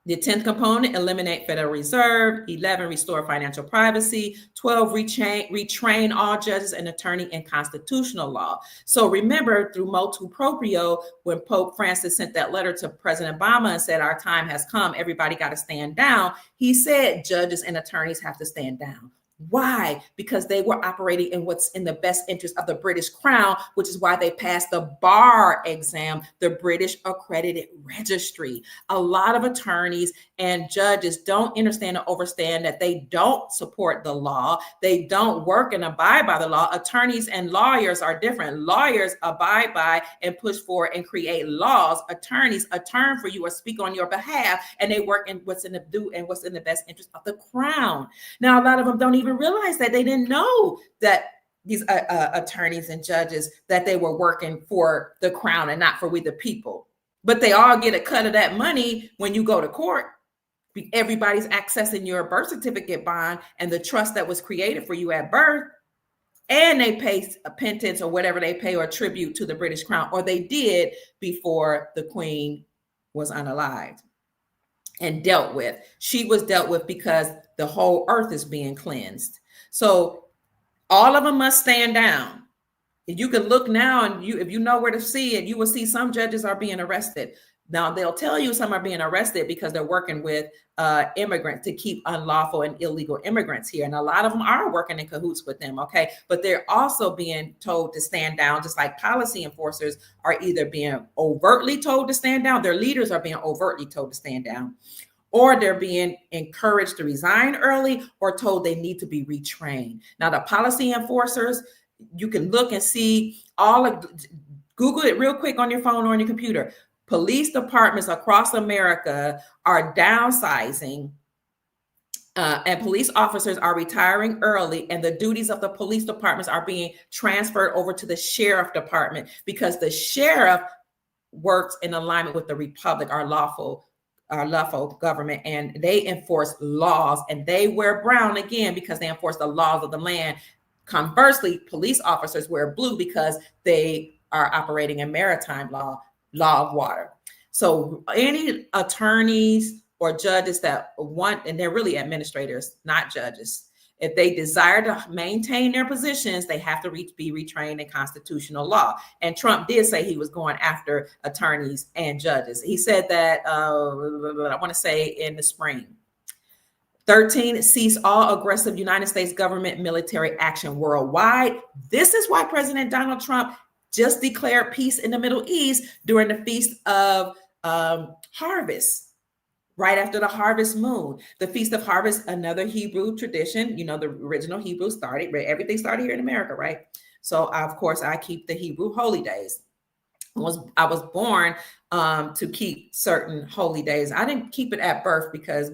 The 10th component, eliminate Federal Reserve. 11, restore financial privacy. 12, retrain all judges and attorneys in constitutional law. So remember, through motu proprio, when Pope Francis sent that letter to President Obama and said, our time has come, everybody got to stand down, he said judges and attorneys have to stand down. Why? Because they were operating in what's in the best interest of the British Crown, which is why they passed the bar exam, the British Accredited Registry. A lot of attorneys and judges don't understand or understand that they don't support the law. They don't work and abide by the law. Attorneys and lawyers are different. Lawyers abide by and push for and create laws. Attorneys attorney for you or speak on your behalf, and they work in what's in the best interest of the Crown. Now, a lot of them don't even realize that. They didn't know that these attorneys and judges, that they were working for the Crown and not for we the people. But they all get a cut of that money when you go to court. Everybody's accessing your birth certificate bond and the trust that was created for you at birth. And they pay a pittance or whatever they pay or tribute to the British Crown, or they did before the Queen was unalived and dealt with. She was dealt with because the whole earth is being cleansed. So all of them must stand down. You can look now, and if you know where to see it, you will see some judges are being arrested. Now, they'll tell you some are being arrested because they're working with immigrants to keep unlawful and illegal immigrants here. And a lot of them are working in cahoots with them, okay? But they're also being told to stand down, just like policy enforcers are either being overtly told to stand down, their leaders are being overtly told to stand down, or they're being encouraged to resign early or told they need to be retrained. Now, the policy enforcers, you can look and see Google it real quick on your phone or on your computer. Police departments across America are downsizing, and police officers are retiring early, and the duties of the police departments are being transferred over to the sheriff department because the sheriff works in alignment with the republic, our lawful government, and they enforce laws, and they wear brown again because they enforce the laws of the land. Conversely, police officers wear blue because they are operating in maritime law of water. So any attorneys or judges that want, and they're really administrators, not judges, if they desire to maintain their positions, they have to be retrained in constitutional law. And Trump did say he was going after attorneys and judges. He said that, I want to say in the spring. 13, cease all aggressive United States government military action worldwide. This is why President Donald Trump just declared peace in the Middle East during the Feast of Harvest, right after the harvest moon. The Feast of Harvest, another Hebrew tradition. You know, the original Hebrew everything started here in America, right? So, of course, I keep the Hebrew holy days. I was born to keep certain holy days. I didn't keep it at birth because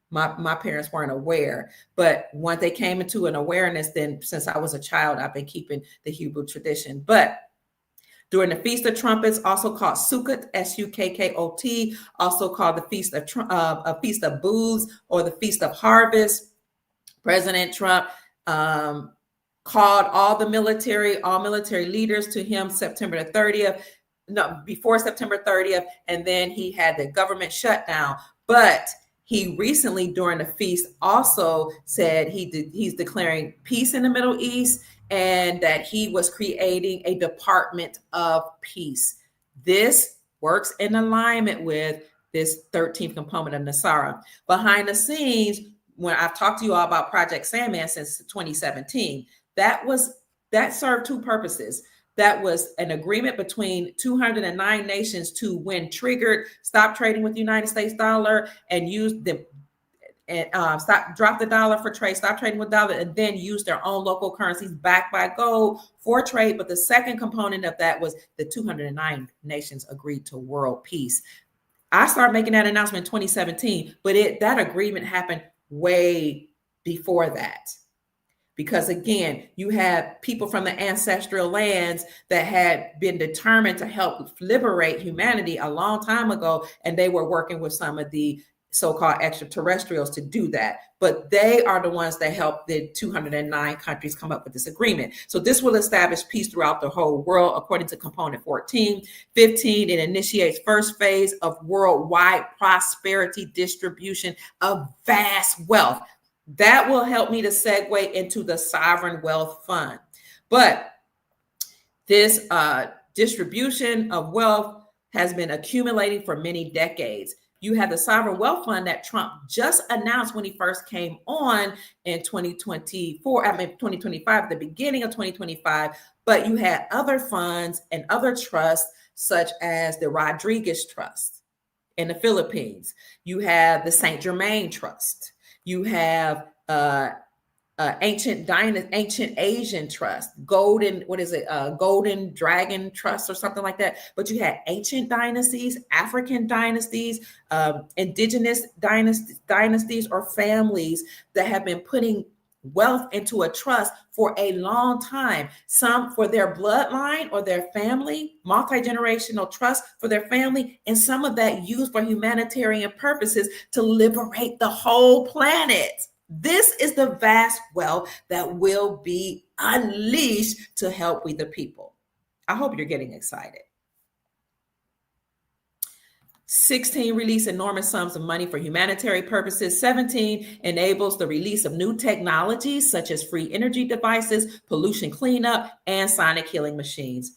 my parents weren't aware, but once they came into an awareness, then since I was a child, I've been keeping the Hebrew tradition. But during the Feast of Trumpets, also called Sukkot, Sukkot, also called the Feast of Booths or the Feast of Harvest, President Trump called all military leaders to him September the 30th, before September 30th, and then he had the government shutdown. But he recently, during the feast, also said he's declaring peace in the Middle East and that he was creating a Department of Peace. This works in alignment with this 13th component of NESARA. Behind the scenes, when I've talked to you all about Project Sandman since 2017, that served two purposes. That was an agreement between 209 nations to, when triggered, stop trading with the United States dollar and drop the dollar for trade, stop trading with dollar, and then use their own local currencies backed by gold for trade. But the second component of that was the 209 nations agreed to world peace. I started making that announcement in 2017, but that agreement happened way before that. Because again, you have people from the ancestral lands that had been determined to help liberate humanity a long time ago, and they were working with some of the so-called extraterrestrials to do that. But they are the ones that helped the 209 countries come up with this agreement. So this will establish peace throughout the whole world, according to component 14. 15, it initiates first phase of worldwide prosperity distribution of vast wealth. That will help me to segue into the Sovereign Wealth Fund. But this distribution of wealth has been accumulating for many decades. You had the sovereign wealth fund that Trump just announced when he first came on in 2025, at the beginning of 2025. But you had other funds and other trusts, such as the Rodriguez Trust in the Philippines. You have the Saint Germain Trust. You have ancient Asian Trust, Golden Dragon Trust or something like that. But you had ancient dynasties, African dynasties, indigenous dynasties or families that have been putting wealth into a trust for a long time, some for their bloodline or their family, multi-generational trust for their family, and some of that used for humanitarian purposes to liberate the whole planet. This is the vast wealth that will be unleashed to help we the people. I hope you're getting excited. 16, release enormous sums of money for humanitarian purposes. 17, enables the release of new technologies such as free energy devices, pollution cleanup, and sonic healing machines.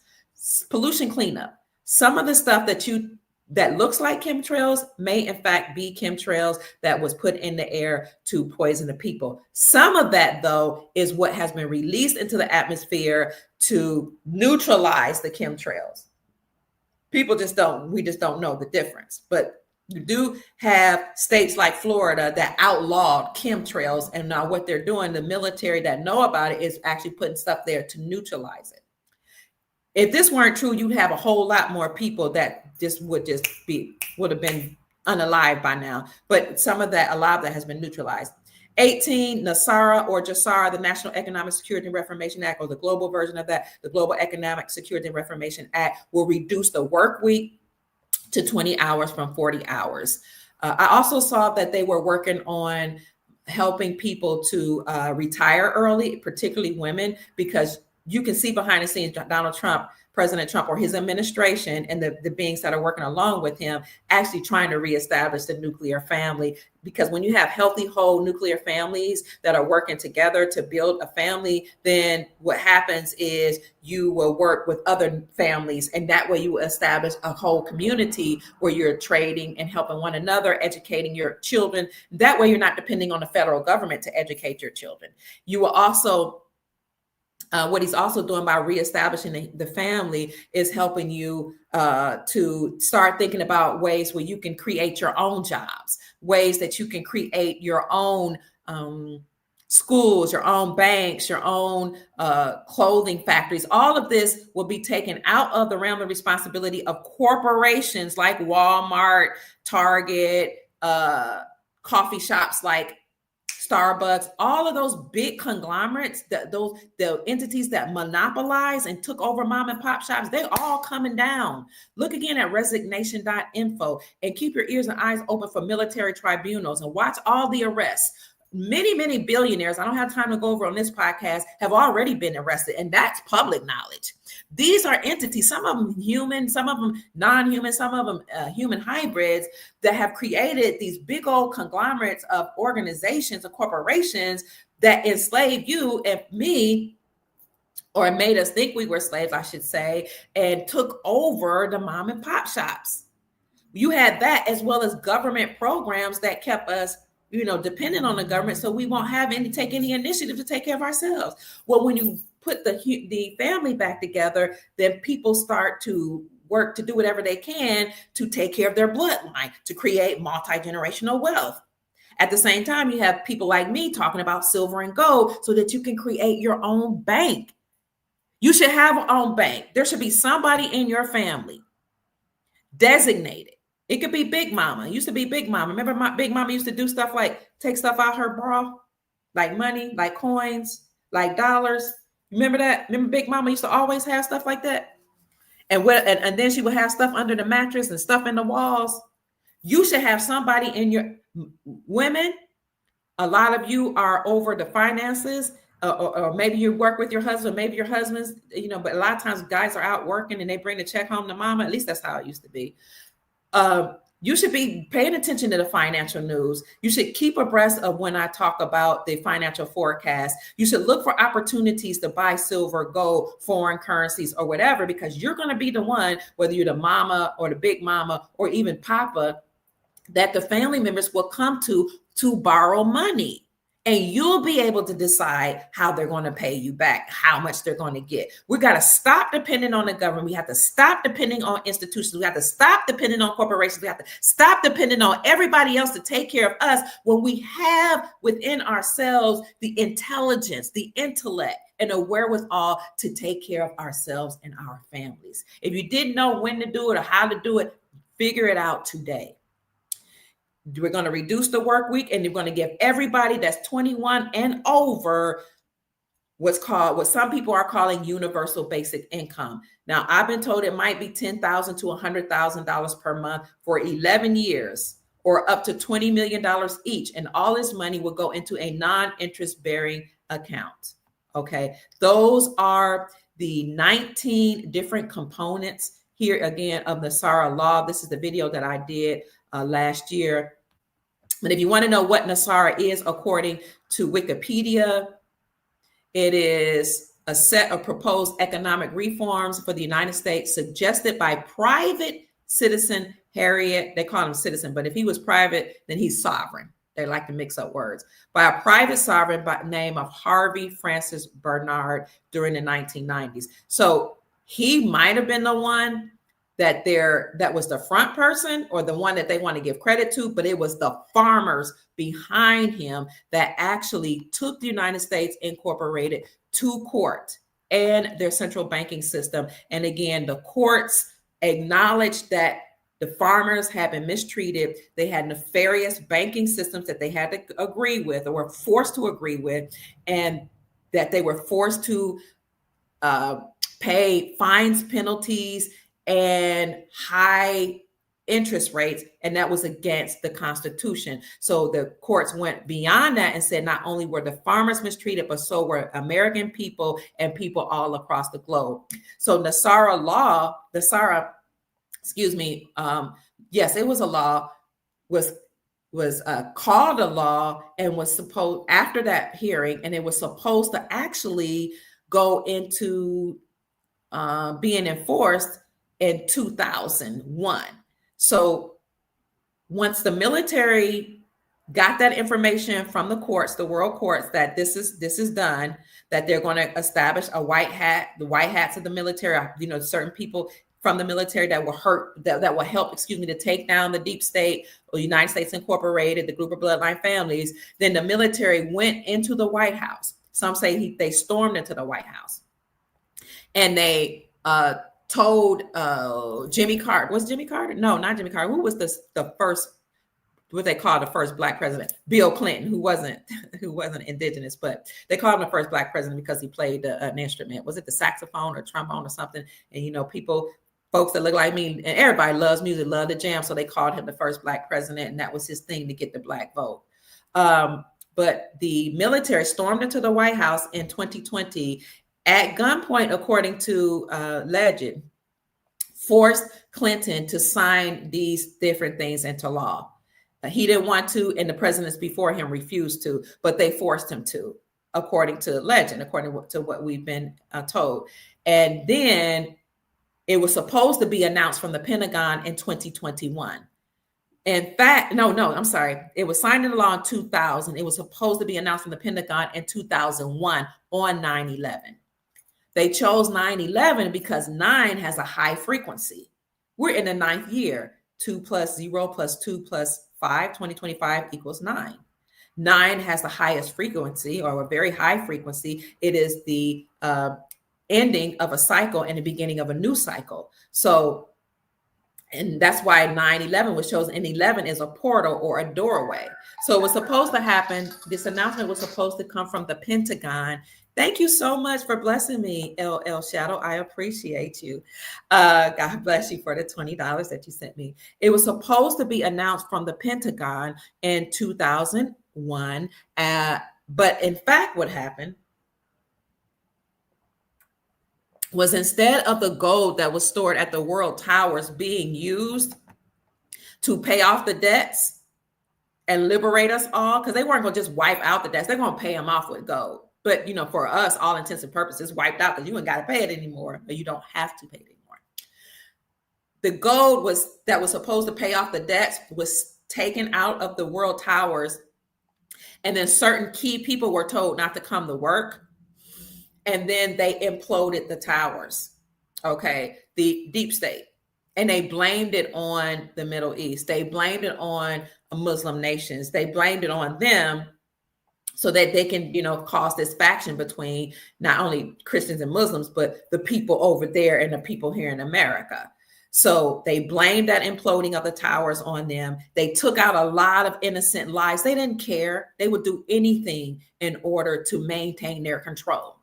Pollution cleanup. Some of the stuff that looks like chemtrails may in fact be chemtrails that was put in the air to poison the people. Some of that, though, is what has been released into the atmosphere to neutralize the chemtrails. We just don't know the difference. But you do have states like Florida that outlawed chemtrails, and now what they're doing, the military that know about it is actually putting stuff there to neutralize it. If this weren't true, you'd have a whole lot more people that would have been unalive by now. But a lot of that has been neutralized. 18, NESARA or JASARA, the National Economic Security and Reformation Act, or the global version of that, the Global Economic Security and Reformation Act, will reduce the work week to 20 hours from 40 hours. I also saw that they were working on helping people to retire early, particularly women, because you can see behind the scenes, President Trump or his administration and the beings that are working along with him actually trying to reestablish the nuclear family. Because when you have healthy, whole nuclear families that are working together to build a family, then what happens is you will work with other families, and that way you will establish a whole community where you're trading and helping one another, educating your children. That way you're not depending on the federal government to educate your children. You will also what he's also doing by reestablishing the family is helping you to start thinking about ways where you can create your own jobs, ways that you can create your own schools, your own banks, your own clothing factories. All of this will be taken out of the realm of responsibility of corporations like Walmart, Target, coffee shops like Starbucks, all of those big conglomerates, the entities that monopolize and took over mom and pop shops, they're all coming down. Look again at resignation.info and keep your ears and eyes open for military tribunals and watch all the arrests. Many, many billionaires, I don't have time to go over on this podcast, have already been arrested, and that's public knowledge. These are entities, some of them human, some of them non-human, some of them human hybrids that have created these big old conglomerates of organizations and corporations that enslave you and me, or made us think we were slaves, I should say, and took over the mom and pop shops. You had that, as well as government programs that kept us dependent on the government, so we won't take any initiative to take care of ourselves. Well, when you put the family back together, then people start to work to do whatever they can to take care of their bloodline, to create multi-generational wealth. At the same time, you have people like me talking about silver and gold so that you can create your own bank. You should have your own bank. There should be somebody in your family designated. It could be Big Mama. It used to be Big Mama. Remember, my Big Mama used to do stuff like take stuff out her bra, like money, like coins, like dollars. Remember that? Remember Big Mama used to always have stuff like that? And then she would have stuff under the mattress and stuff in the walls. You should have somebody in your women. A lot of you are over the finances, or maybe you work with your husband, maybe your husband's, but a lot of times guys are out working and they bring the check home to mama. At least that's how it used to be. You should be paying attention to the financial news. You should keep abreast of when I talk about the financial forecast. You should look for opportunities to buy silver, gold, foreign currencies, or whatever, because you're going to be the one, whether you're the mama or the big mama or even papa, that the family members will come to borrow money. And you'll be able to decide how they're going to pay you back, how much they're going to get. We got to stop depending on the government. We have to stop depending on institutions. We have to stop depending on corporations. We have to stop depending on everybody else to take care of us when we have within ourselves the intelligence, the intellect, and the wherewithal to take care of ourselves and our families. If you didn't know when to do it or how to do it, figure it out today. We're going to reduce the work week, and you're going to give everybody that's 21 and over what some people are calling universal basic income. Now, I've been told it might be $10,000 to $100,000 per month for 11 years, or up to $20 million each. And all this money will go into a non-interest bearing account. Okay. Those are the 19 different components here again of the NESARA law. This is the video that I did last year. But if you want to know what NESARA is, according to Wikipedia, it is a set of proposed economic reforms for the United States suggested by private citizen Harriet. They call him citizen, but if he was private, then he's sovereign. They like to mix up words. By a private sovereign by the name of Harvey Francis Bernard during the 1990s. So he might have been the one that was the front person, or the one that they want to give credit to, but it was the farmers behind him that actually took the United States Incorporated to court and their central banking system. And again, the courts acknowledged that the farmers had been mistreated. They had nefarious banking systems that they had to agree with, or were forced to agree with, and that they were forced to pay fines, penalties, and high interest rates, and that was against the Constitution. So the courts went beyond that and said not only were the farmers mistreated, but so were American people and people all across the globe. So NESARA, yes, it was a law, was called a law, and was supposed, after that hearing, and it was supposed to actually go into being enforced in 2001. So once the military got that information from the courts, the world courts, that this is done, that they're going to establish the white hats of the military, certain people from the military that will that will help, to take down the deep state or United States Incorporated, the group of bloodline families. Then the military went into the White House. Some say they stormed into the White House, and they told Jimmy Carter. Was Jimmy Carter? No, not Jimmy Carter. Who was the first, what they call the first black president? Bill Clinton, who wasn't indigenous, but they called him the first black president because he played an instrument. Was it the saxophone or trombone or something? And folks that look like me, and everybody loves music, love the jam, so they called him the first black president, and that was his thing to get the black vote. But the military stormed into the White House in 2020 at gunpoint, according to legend, forced Clinton to sign these different things into law. He didn't want to, and the presidents before him refused to, but they forced him to, according to legend, according to what we've been told. And then it was supposed to be announced from the Pentagon in 2021. In fact, I'm sorry. It was signed into law in 2000. It was supposed to be announced from the Pentagon in 2001 on 9/11. They chose 9/11 because 9 has a high frequency. We're in the 9th year. 2 plus 0 plus 2 plus 5, 2025 equals 9. 9 has the highest frequency, or a very high frequency. It is the ending of a cycle and the beginning of a new cycle. So, and that's why 9/11 was chosen. And 11 is a portal or a doorway. So it was supposed to happen. This announcement was supposed to come from the Pentagon. Thank you so much for blessing me, LL Shadow. I appreciate you. God bless you for the $20 that you sent me. It was supposed to be announced from the Pentagon in 2001. But in fact, what happened was, instead of the gold that was stored at the World Towers being used to pay off the debts and liberate us all, because they weren't going to just wipe out the debts. They're going to pay them off with gold. But, for us, all intents and purposes, wiped out, because you ain't got to pay it anymore, or you don't have to pay it anymore. The gold that was supposed to pay off the debts was taken out of the world towers. And then certain key people were told not to come to work. And then they imploded the towers. Okay. The deep state. And they blamed it on the Middle East. They blamed it on Muslim nations. They blamed it on them so that they can, cause this faction between not only Christians and Muslims, but the people over there and the people here in America. So they blamed that imploding of the towers on them. They took out a lot of innocent lives. They didn't care. They would do anything in order to maintain their control.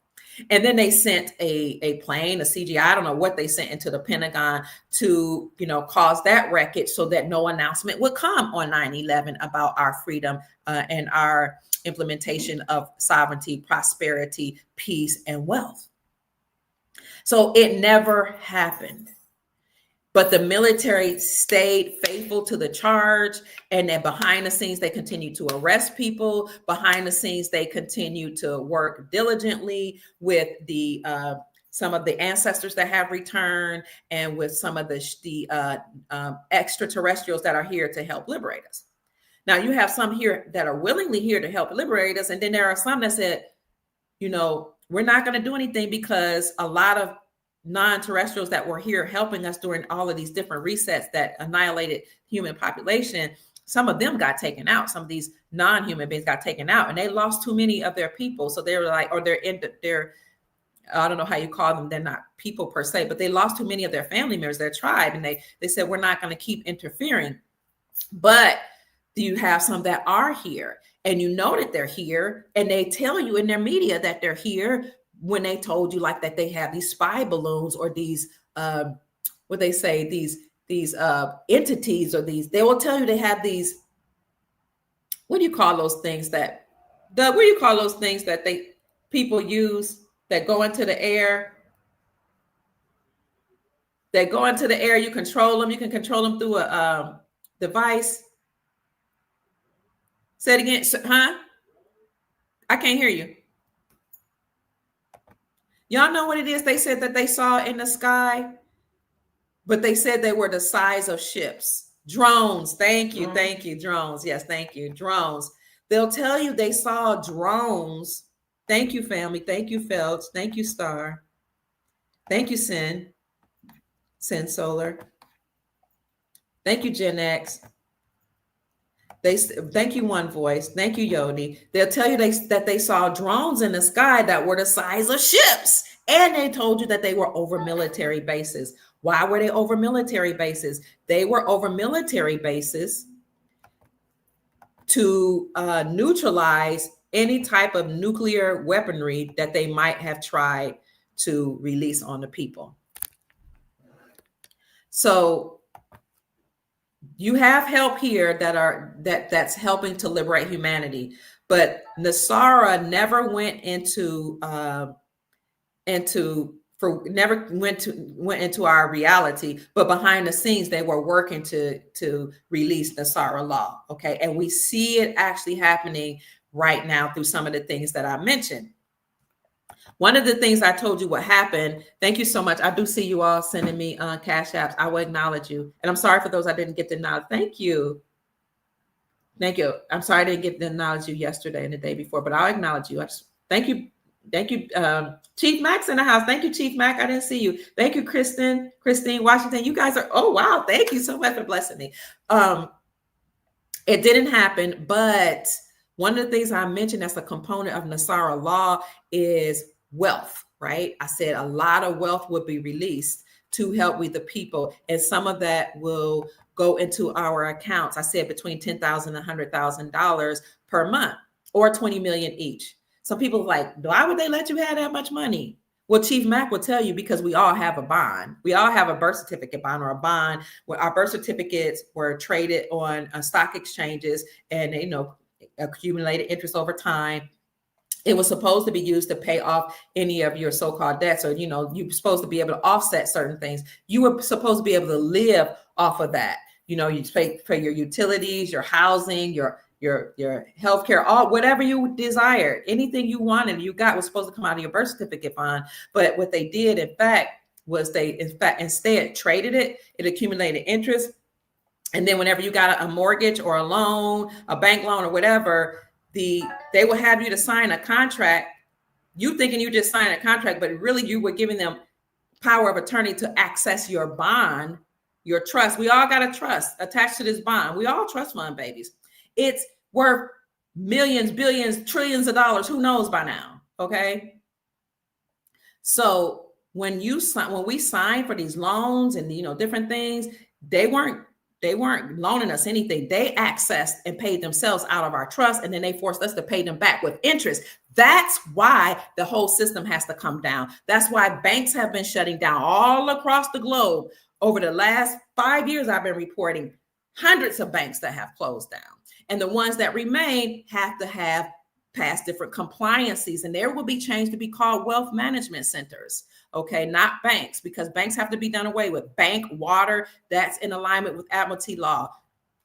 And then they sent a plane, a CGI, I don't know what they sent into the Pentagon to, cause that wreckage so that no announcement would come on 9/11 about our freedom and our implementation of sovereignty, prosperity, peace, and wealth. So it never happened. But the military stayed faithful to the charge. And then behind the scenes, they continued to arrest people. Behind the scenes, they continued to work diligently with the some of the ancestors that have returned and with some of the extraterrestrials that are here to help liberate us. Now, you have some here that are willingly here to help liberate us. And then there are some that said, we're not going to do anything because a lot of non-terrestrials that were here helping us during all of these different resets that annihilated human population, some of them got taken out. Some of these non-human beings got taken out, and they lost too many of their people. So they were like, or they're I don't know how you call them. They're not people per se, but they lost too many of their family members, their tribe. And they said, we're not going to keep interfering. But you have some that are here, and that they're here, and they tell you in their media that they're here, when they told you like that they have these spy balloons or these what they say, these entities, or they will tell you they have these, what do you call those things that people use that go into the air? You control them. You can control them through a device. Say it again. Huh? I can't hear you. Y'all know what it is they said that they saw in the sky? But they said they were the size of ships. Drones. Thank you. Thank you. Drones. Yes, thank you. Drones. They'll tell you they saw drones. Thank you, family. Thank you, Felch. Thank you, Star. Thank you, Sin Solar. Thank you, Gen X. Thank you, One Voice. Thank you, Yodi. They'll tell you that they saw drones in the sky that were the size of ships. And they told you that they were over military bases. Why were they over military bases? They were over military bases to neutralize any type of nuclear weaponry that they might have tried to release on the people. So you have help here that's helping to liberate humanity, but NESARA never went into our reality. But behind the scenes, they were working to release NESARA law. Okay, and we see it actually happening right now through some of the things that I mentioned. One of the things I told you what happened. Thank you so much. I do see you all sending me cash apps. I will acknowledge you. And I'm sorry for those I didn't get to acknowledge. Thank you. Thank you. I'm sorry I didn't get to acknowledge you yesterday and the day before, but I'll acknowledge you. Thank you. Thank you. Chief Mac's in the house. Thank you, Chief Mac. I didn't see you. Thank you, Christine Washington. You guys are, oh, wow. Thank you so much for blessing me. It didn't happen, but one of the things I mentioned as a component of NESARA law is wealth, right? I said a lot of wealth would be released to help with the people, and some of that will go into our accounts. I said between $10,000 and $100,000 per month, or 20 million each. Some people are like, why would they let you have that much money? Well, Chief Mac will tell you, because we all have a bond. We all have a birth certificate bond, or a bond where our birth certificates were traded on stock exchanges and, accumulated interest over time. It was supposed to be used to pay off any of your so-called debts, or, you're supposed to be able to offset certain things. You were supposed to be able to live off of that. You pay for your utilities, your housing, your healthcare, whatever you desired, anything you wanted, you got, was supposed to come out of your birth certificate fund. But what they did, in fact, was instead traded it. It accumulated interest. And then whenever you got a mortgage or a loan, a bank loan or whatever, they will have you to sign a contract. You thinking you just signed a contract, but really you were giving them power of attorney to access your bond, your trust. We all got a trust attached to this bond. We all trust fund babies. It's worth millions, billions, trillions of dollars. Who knows by now? Okay. So when we signed for these loans and different things, they weren't loaning us anything. They accessed and paid themselves out of our trust, and then they forced us to pay them back with interest. That's why the whole system has to come down. That's why banks have been shutting down all across the globe. Over the last 5 years, I've been reporting hundreds of banks that have closed down. And the ones that remain have to have passed different compliances, and there will be changed to be called wealth management centers. Okay, not banks, because banks have to be done away with. Bank, water, that's in alignment with Admiralty law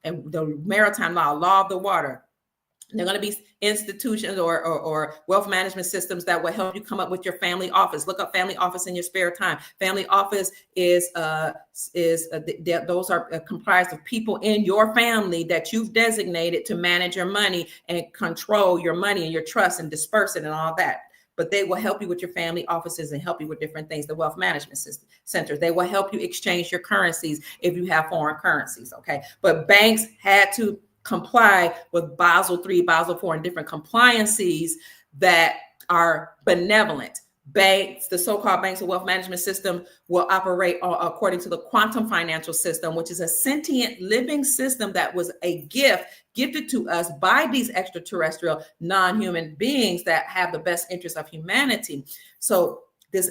and the maritime law of the water. They're going to be institutions or wealth management systems that will help you come up with your family office. Look up family office in your spare time. Family office those are comprised of people in your family that you've designated to manage your money and control your money and your trust and disperse it and all that. But they will help you with your family offices and help you with different things. The wealth management centers, they will help you exchange your currencies if you have foreign currencies. Okay, but banks had to comply with Basel III, Basel IV, and different compliances that are benevolent. Banks, the so-called banks and wealth management system, will operate according to the quantum financial system, which is a sentient living system that was a gift gifted to us by these extraterrestrial non-human beings that have the best interest of humanity. So this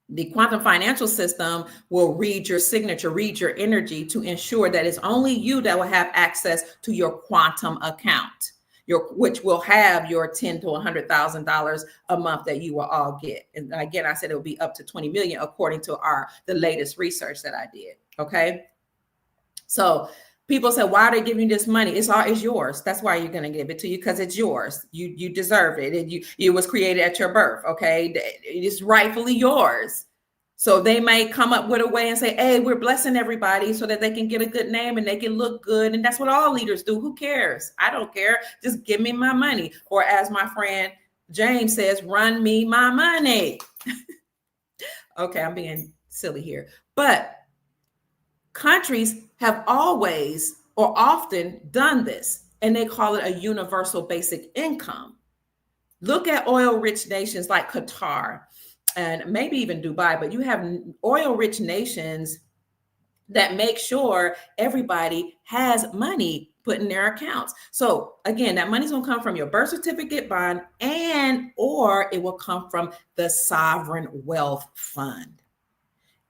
the quantum financial system will read your signature, read your energy to ensure that it's only you that will have access to your quantum account, which will have your $10,000 to $100,000 a month that you will all get. And again, I said it will be up to 20 million according to the latest research that I did. Okay. So people say, why are they giving you this money? It's yours. That's why you're going to give it to you, because it's yours. You deserve it. It was created at your birth. Okay. It's rightfully yours. So they may come up with a way and say, hey, we're blessing everybody so that they can get a good name and they can look good. And that's what all leaders do. Who cares? I don't care. Just give me my money. Or as my friend James says, run me my money. Okay. I'm being silly here, but countries have always or often done this, and they call it a universal basic income. Look at oil-rich nations like Qatar and maybe even Dubai, but you have oil-rich nations that make sure everybody has money put in their accounts. So again, that money's gonna come from your birth certificate bond or it will come from the sovereign wealth fund.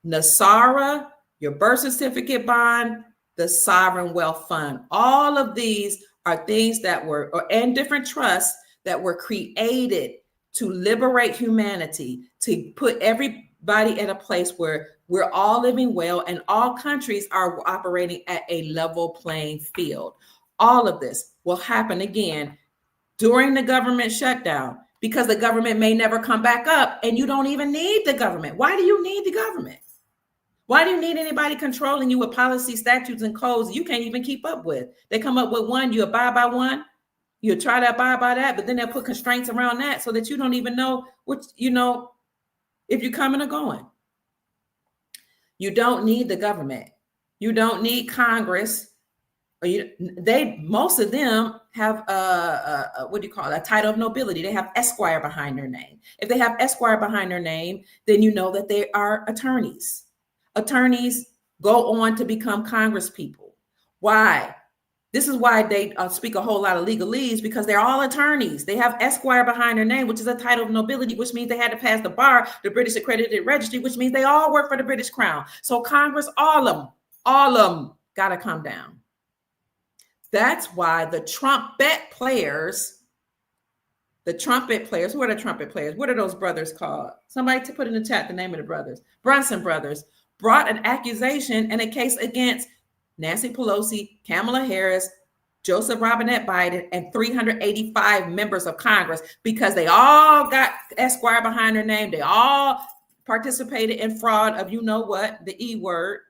NESARA, your birth certificate bond, the sovereign wealth fund. All of these are things that and different trusts that were created to liberate humanity, to put everybody in a place where we're all living well and all countries are operating at a level playing field. All of this will happen again during the government shutdown, because the government may never come back up, and you don't even need the government. Why do you need the government? Why do you need anybody controlling you with policy, statutes, and codes you can't even keep up with? They come up with one, you abide by one, you try to abide by that, but then they'll put constraints around that so that you don't even know if you're coming or going. You don't need the government. You don't need Congress. Most of them have a title of nobility. They have Esquire behind their name. If they have Esquire behind their name, then you know that they are attorneys. Attorneys go on to become Congress people. Why? This is why they speak a whole lot of legalese, because they're all attorneys. They have Esquire behind their name, which is a title of nobility, which means they had to pass the bar, the British Accredited Registry, which means they all work for the British Crown. So Congress, all of them got to come down. That's why the trumpet players, who are the trumpet players? What are those brothers called? Somebody to put in the chat the name of the brothers. Brunson brothers brought an accusation and a case against Nancy Pelosi, Kamala Harris, Joseph Robinette Biden, and 385 members of Congress, because they all got Esquire behind their name. They all participated in fraud of the E word.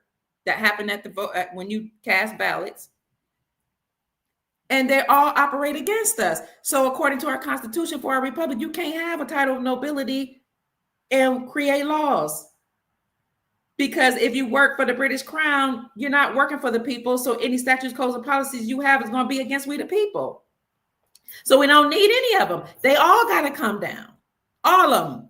that happen at the vote when you cast ballots. And they all operate against us. So according to our Constitution for our republic, you can't have a title of nobility and create laws. Because if you work for the British Crown, you're not working for the people. So any statutes, codes, and policies you have is going to be against we the people. So we don't need any of them. They all got to come down. All of them.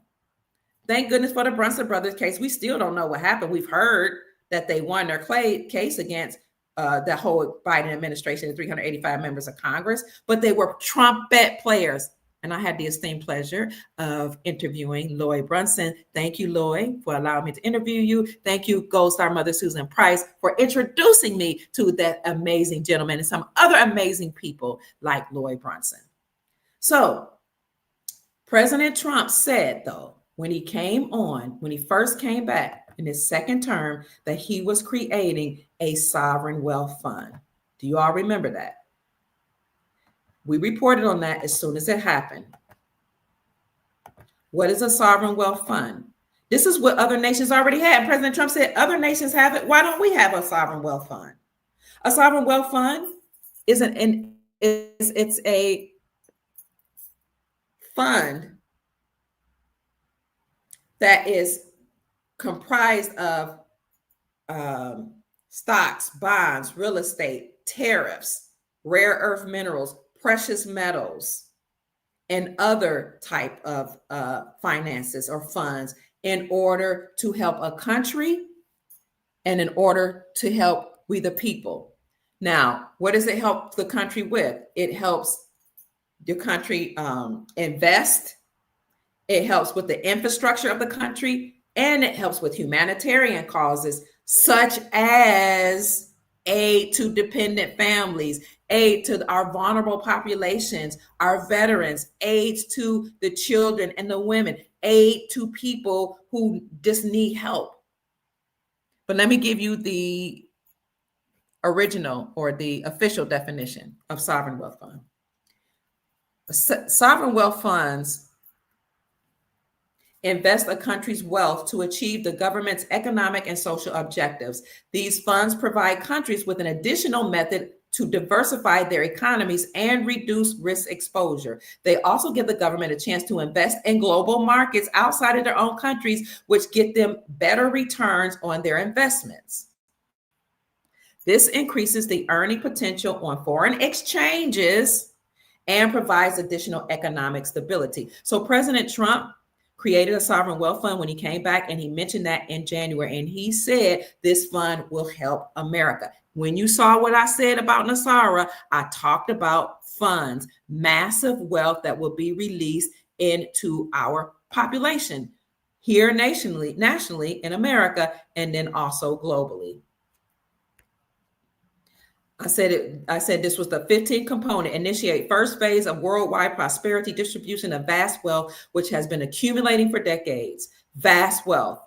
Thank goodness for the Brunson brothers case. We still don't know what happened. We've heard that they won their case against the whole Biden administration and 385 members of Congress, but they were trumpet players. And I had the esteemed pleasure of interviewing Lloyd Brunson. Thank you, Lloyd, for allowing me to interview you. Thank you, Gold Star Mother Susan Price, for introducing me to that amazing gentleman and some other amazing people like Lloyd Brunson. So President Trump said, though, when he first came back in his second term, that he was creating a sovereign wealth fund. Do you all remember that? We reported on that as soon as it happened. What is a sovereign wealth fund? This is what other nations already have. President Trump said other nations have it. Why don't we have a sovereign wealth fund? A sovereign wealth fund is it's a fund that is comprised of stocks, bonds, real estate, tariffs, rare earth minerals, precious metals, and other type of finances or funds in order to help a country and in order to help we the people. Now, what does it help the country with? It helps the country invest. It helps with the infrastructure of the country, and it helps with humanitarian causes such as aid to dependent families, aid to our vulnerable populations, our veterans, aid to the children and the women, aid to people who just need help. But let me give you the original or the official definition of sovereign wealth fund. Sovereign wealth funds invest a country's wealth to achieve the government's economic and social objectives. These funds provide countries with an additional method to diversify their economies and reduce risk exposure. They also give the government a chance to invest in global markets outside of their own countries, which get them better returns on their investments. This increases the earning potential on foreign exchanges and provides additional economic stability. So President Trump created a sovereign wealth fund when he came back, and he mentioned that in January, and he said this fund will help America. When you saw what I said about NESARA, I talked about funds, massive wealth that will be released into our population here nationally in America, and then also globally. I said this was the 15th component, initiate first phase of worldwide prosperity distribution of vast wealth, which has been accumulating for decades. Vast wealth.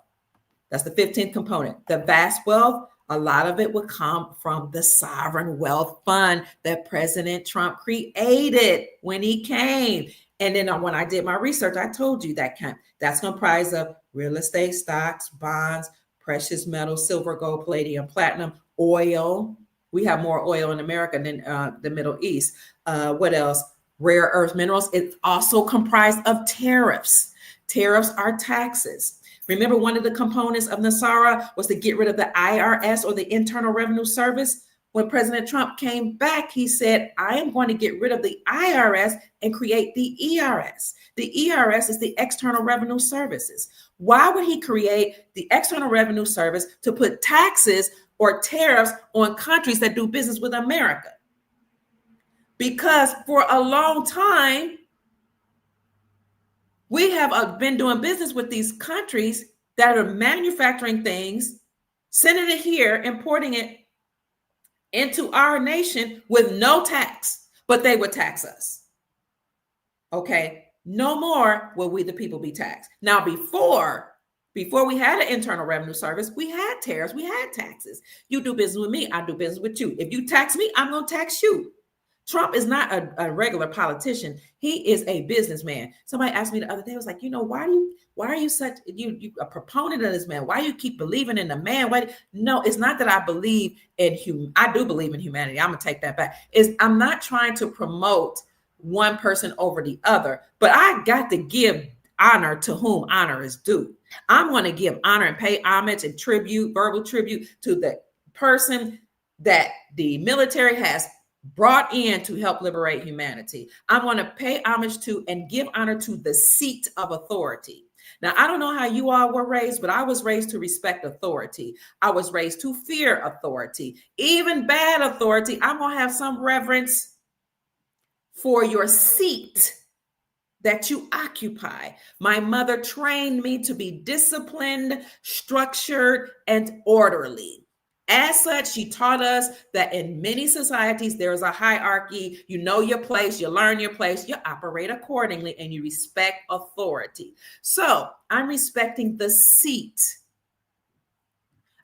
That's the 15th component. The vast wealth, a lot of it would come from the sovereign wealth fund that President Trump created when he came. And then when I did my research, I told you that's comprised of real estate, stocks, bonds, precious metals, silver, gold, palladium, platinum, oil. We have more oil in America than the Middle East. What else? Rare earth minerals. It's also comprised of tariffs. Tariffs are taxes. Remember, one of the components of NESARA was to get rid of the IRS or the Internal Revenue Service. When President Trump came back, he said, I am going to get rid of the IRS and create the ERS. The ERS is the External Revenue Services. Why would he create the External Revenue Service to put taxes or tariffs on countries that do business with America? Because for a long time, we have been doing business with these countries that are manufacturing things, sending it here, importing it into our nation with no tax, but they would tax us. Okay, no more will we the people be taxed. Now, before we had an Internal Revenue Service, we had tariffs, we had taxes. You do business with me, I do business with you. If you tax me, I'm going to tax you. Trump is not a regular politician. He is a businessman. Somebody asked me the other day, I was like, why are you such you a proponent of this man? Why you keep believing in the man? No, it's not that I believe in I do believe in humanity. I'm gonna take that back. I'm not trying to promote one person over the other, but I got to give honor to whom honor is due. I'm going to give honor and pay homage and tribute, verbal tribute to the person that the military has brought in to help liberate humanity. I want to pay homage to and give honor to the seat of authority. Now, I don't know how you all were raised, but I was raised to respect authority. I was raised to fear authority, even bad authority. I'm going to have some reverence for your seat that you occupy. My mother trained me to be disciplined, structured, and orderly. As such, she taught us that in many societies, there is a hierarchy. You know your place, you learn your place, you operate accordingly, and you respect authority. So I'm respecting the seat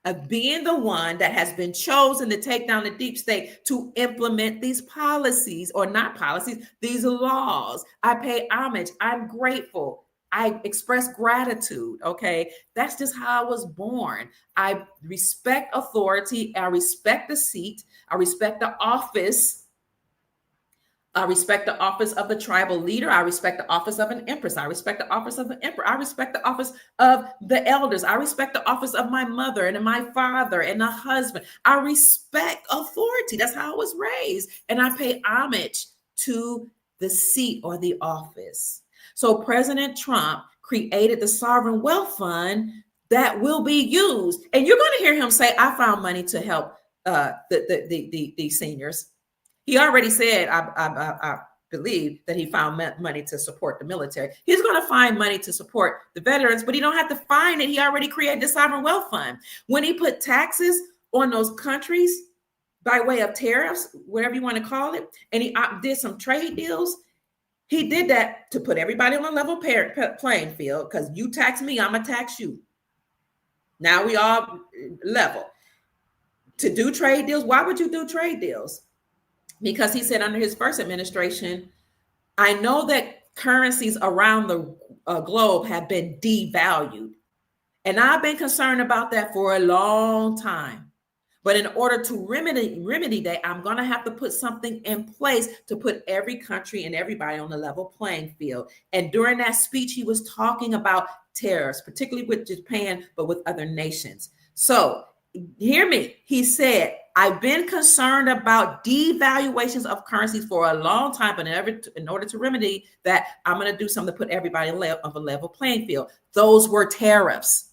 of being the one that has been chosen to take down the deep state to implement these policies, or not policies, these laws. I pay homage. I'm grateful. I express gratitude. Okay. That's just how I was born. I respect authority. I respect the seat. I respect the office. I respect the office of the tribal leader. I respect the office of an empress. I respect the office of an emperor. I respect the office of the elders. I respect the office of my mother and my father and a husband. I respect authority. That's how I was raised. And I pay homage to the seat or the office. So President Trump created the sovereign wealth fund that will be used. And you're going to hear him say, I found money to help the seniors. He already said, I believe that he found money to support the military. He's going to find money to support the veterans, but he don't have to find it. He already created the sovereign wealth fund. When he put taxes on those countries by way of tariffs, whatever you want to call it, and he did some trade deals, he did that to put everybody on a level playing field, because you tax me, I'm going to tax you. Now we all level. To do trade deals, why would you do trade deals? Because he said under his first administration, I know that currencies around the globe have been devalued. And I've been concerned about that for a long time. But in order to remedy that, I'm going to have to put something in place to put every country and everybody on the level playing field. And during that speech, he was talking about tariffs, particularly with Japan, but with other nations. So hear me. He said, I've been concerned about devaluations of currencies for a long time, but in order to remedy that, I'm going to do something to put everybody on a level playing field. Those were tariffs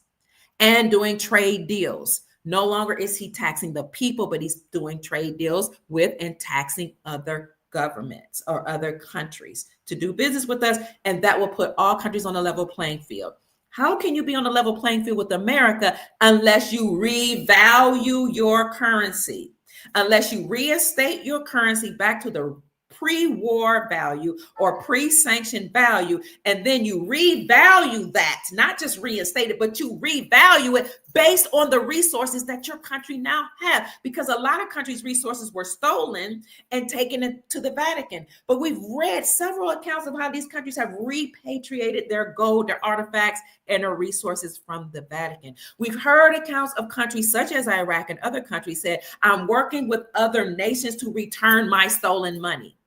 and doing trade deals. No longer is he taxing the people, but he's doing trade deals with and taxing other governments or other countries to do business with us. And that will put all countries on a level playing field. How can you be on a level playing field with America unless you revalue your currency, unless you reinstate your currency back to the pre-war value or pre-sanctioned value, and then you revalue that, not just reinstate it, but you revalue it based on the resources that your country now have, because a lot of countries' resources were stolen and taken to the Vatican. But we've read several accounts of how these countries have repatriated their gold, their artifacts, and their resources from the Vatican. We've heard accounts of countries such as Iraq and other countries said, I'm working with other nations to return my stolen money.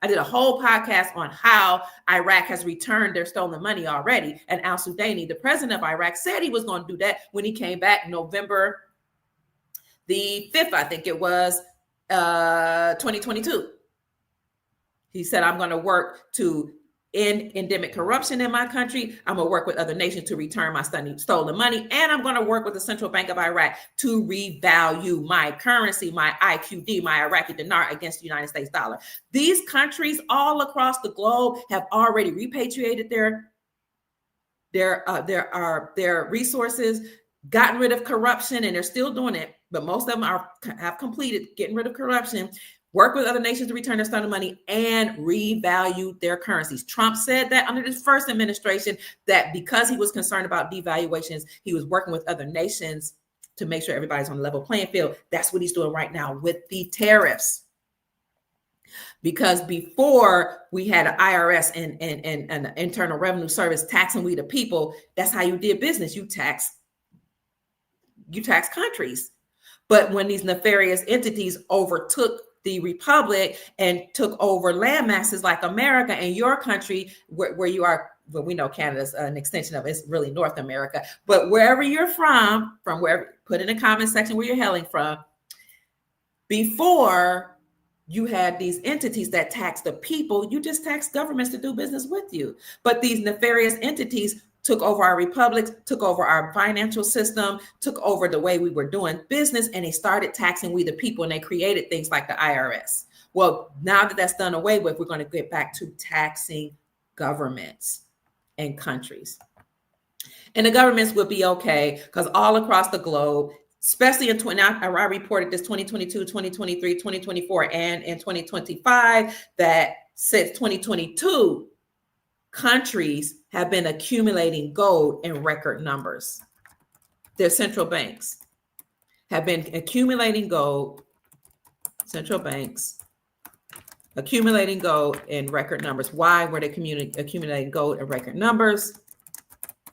I did a whole podcast on how Iraq has returned their stolen money already. And al-Sudani, the president of Iraq, said he was going to do that when he came back November the 5th, I think it was, 2022. He said, I'm going to work to end endemic corruption in my country. I'm going to work with other nations to return my stolen money. And I'm going to work with the Central Bank of Iraq to revalue my currency, my IQD, my Iraqi dinar against the United States dollar. These countries all across the globe have already repatriated their resources, gotten rid of corruption, and they're still doing it. But most of them have completed getting rid of corruption, work with other nations to return their stolen money, and revalue their currencies. Trump said that under his first administration, that because he was concerned about devaluations, he was working with other nations to make sure everybody's on a level playing field. That's what he's doing right now with the tariffs. Because before we had an IRS and an Internal Revenue Service taxing we the people, that's how you did business. You tax countries. But when these nefarious entities overtook the republic and took over land masses like America and your country, where you are, well, we know Canada's an extension of it. It's really North America. But wherever you're from wherever, put in the comment section where you're hailing from. Before you had these entities that tax the people, you just tax governments to do business with you. But these nefarious entities took over our republics, took over our financial system, took over the way we were doing business, and they started taxing we the people, and they created things like the IRS. Well, now that that's done away with, we're going to get back to taxing governments and countries. And the governments will be okay, because all across the globe, especially in I reported this 2022, 2023, 2024, and in 2025, that since 2022, countries have been accumulating gold in record numbers. Their central banks have been accumulating gold, central banks accumulating gold in record numbers. Why were they accumulating gold in record numbers?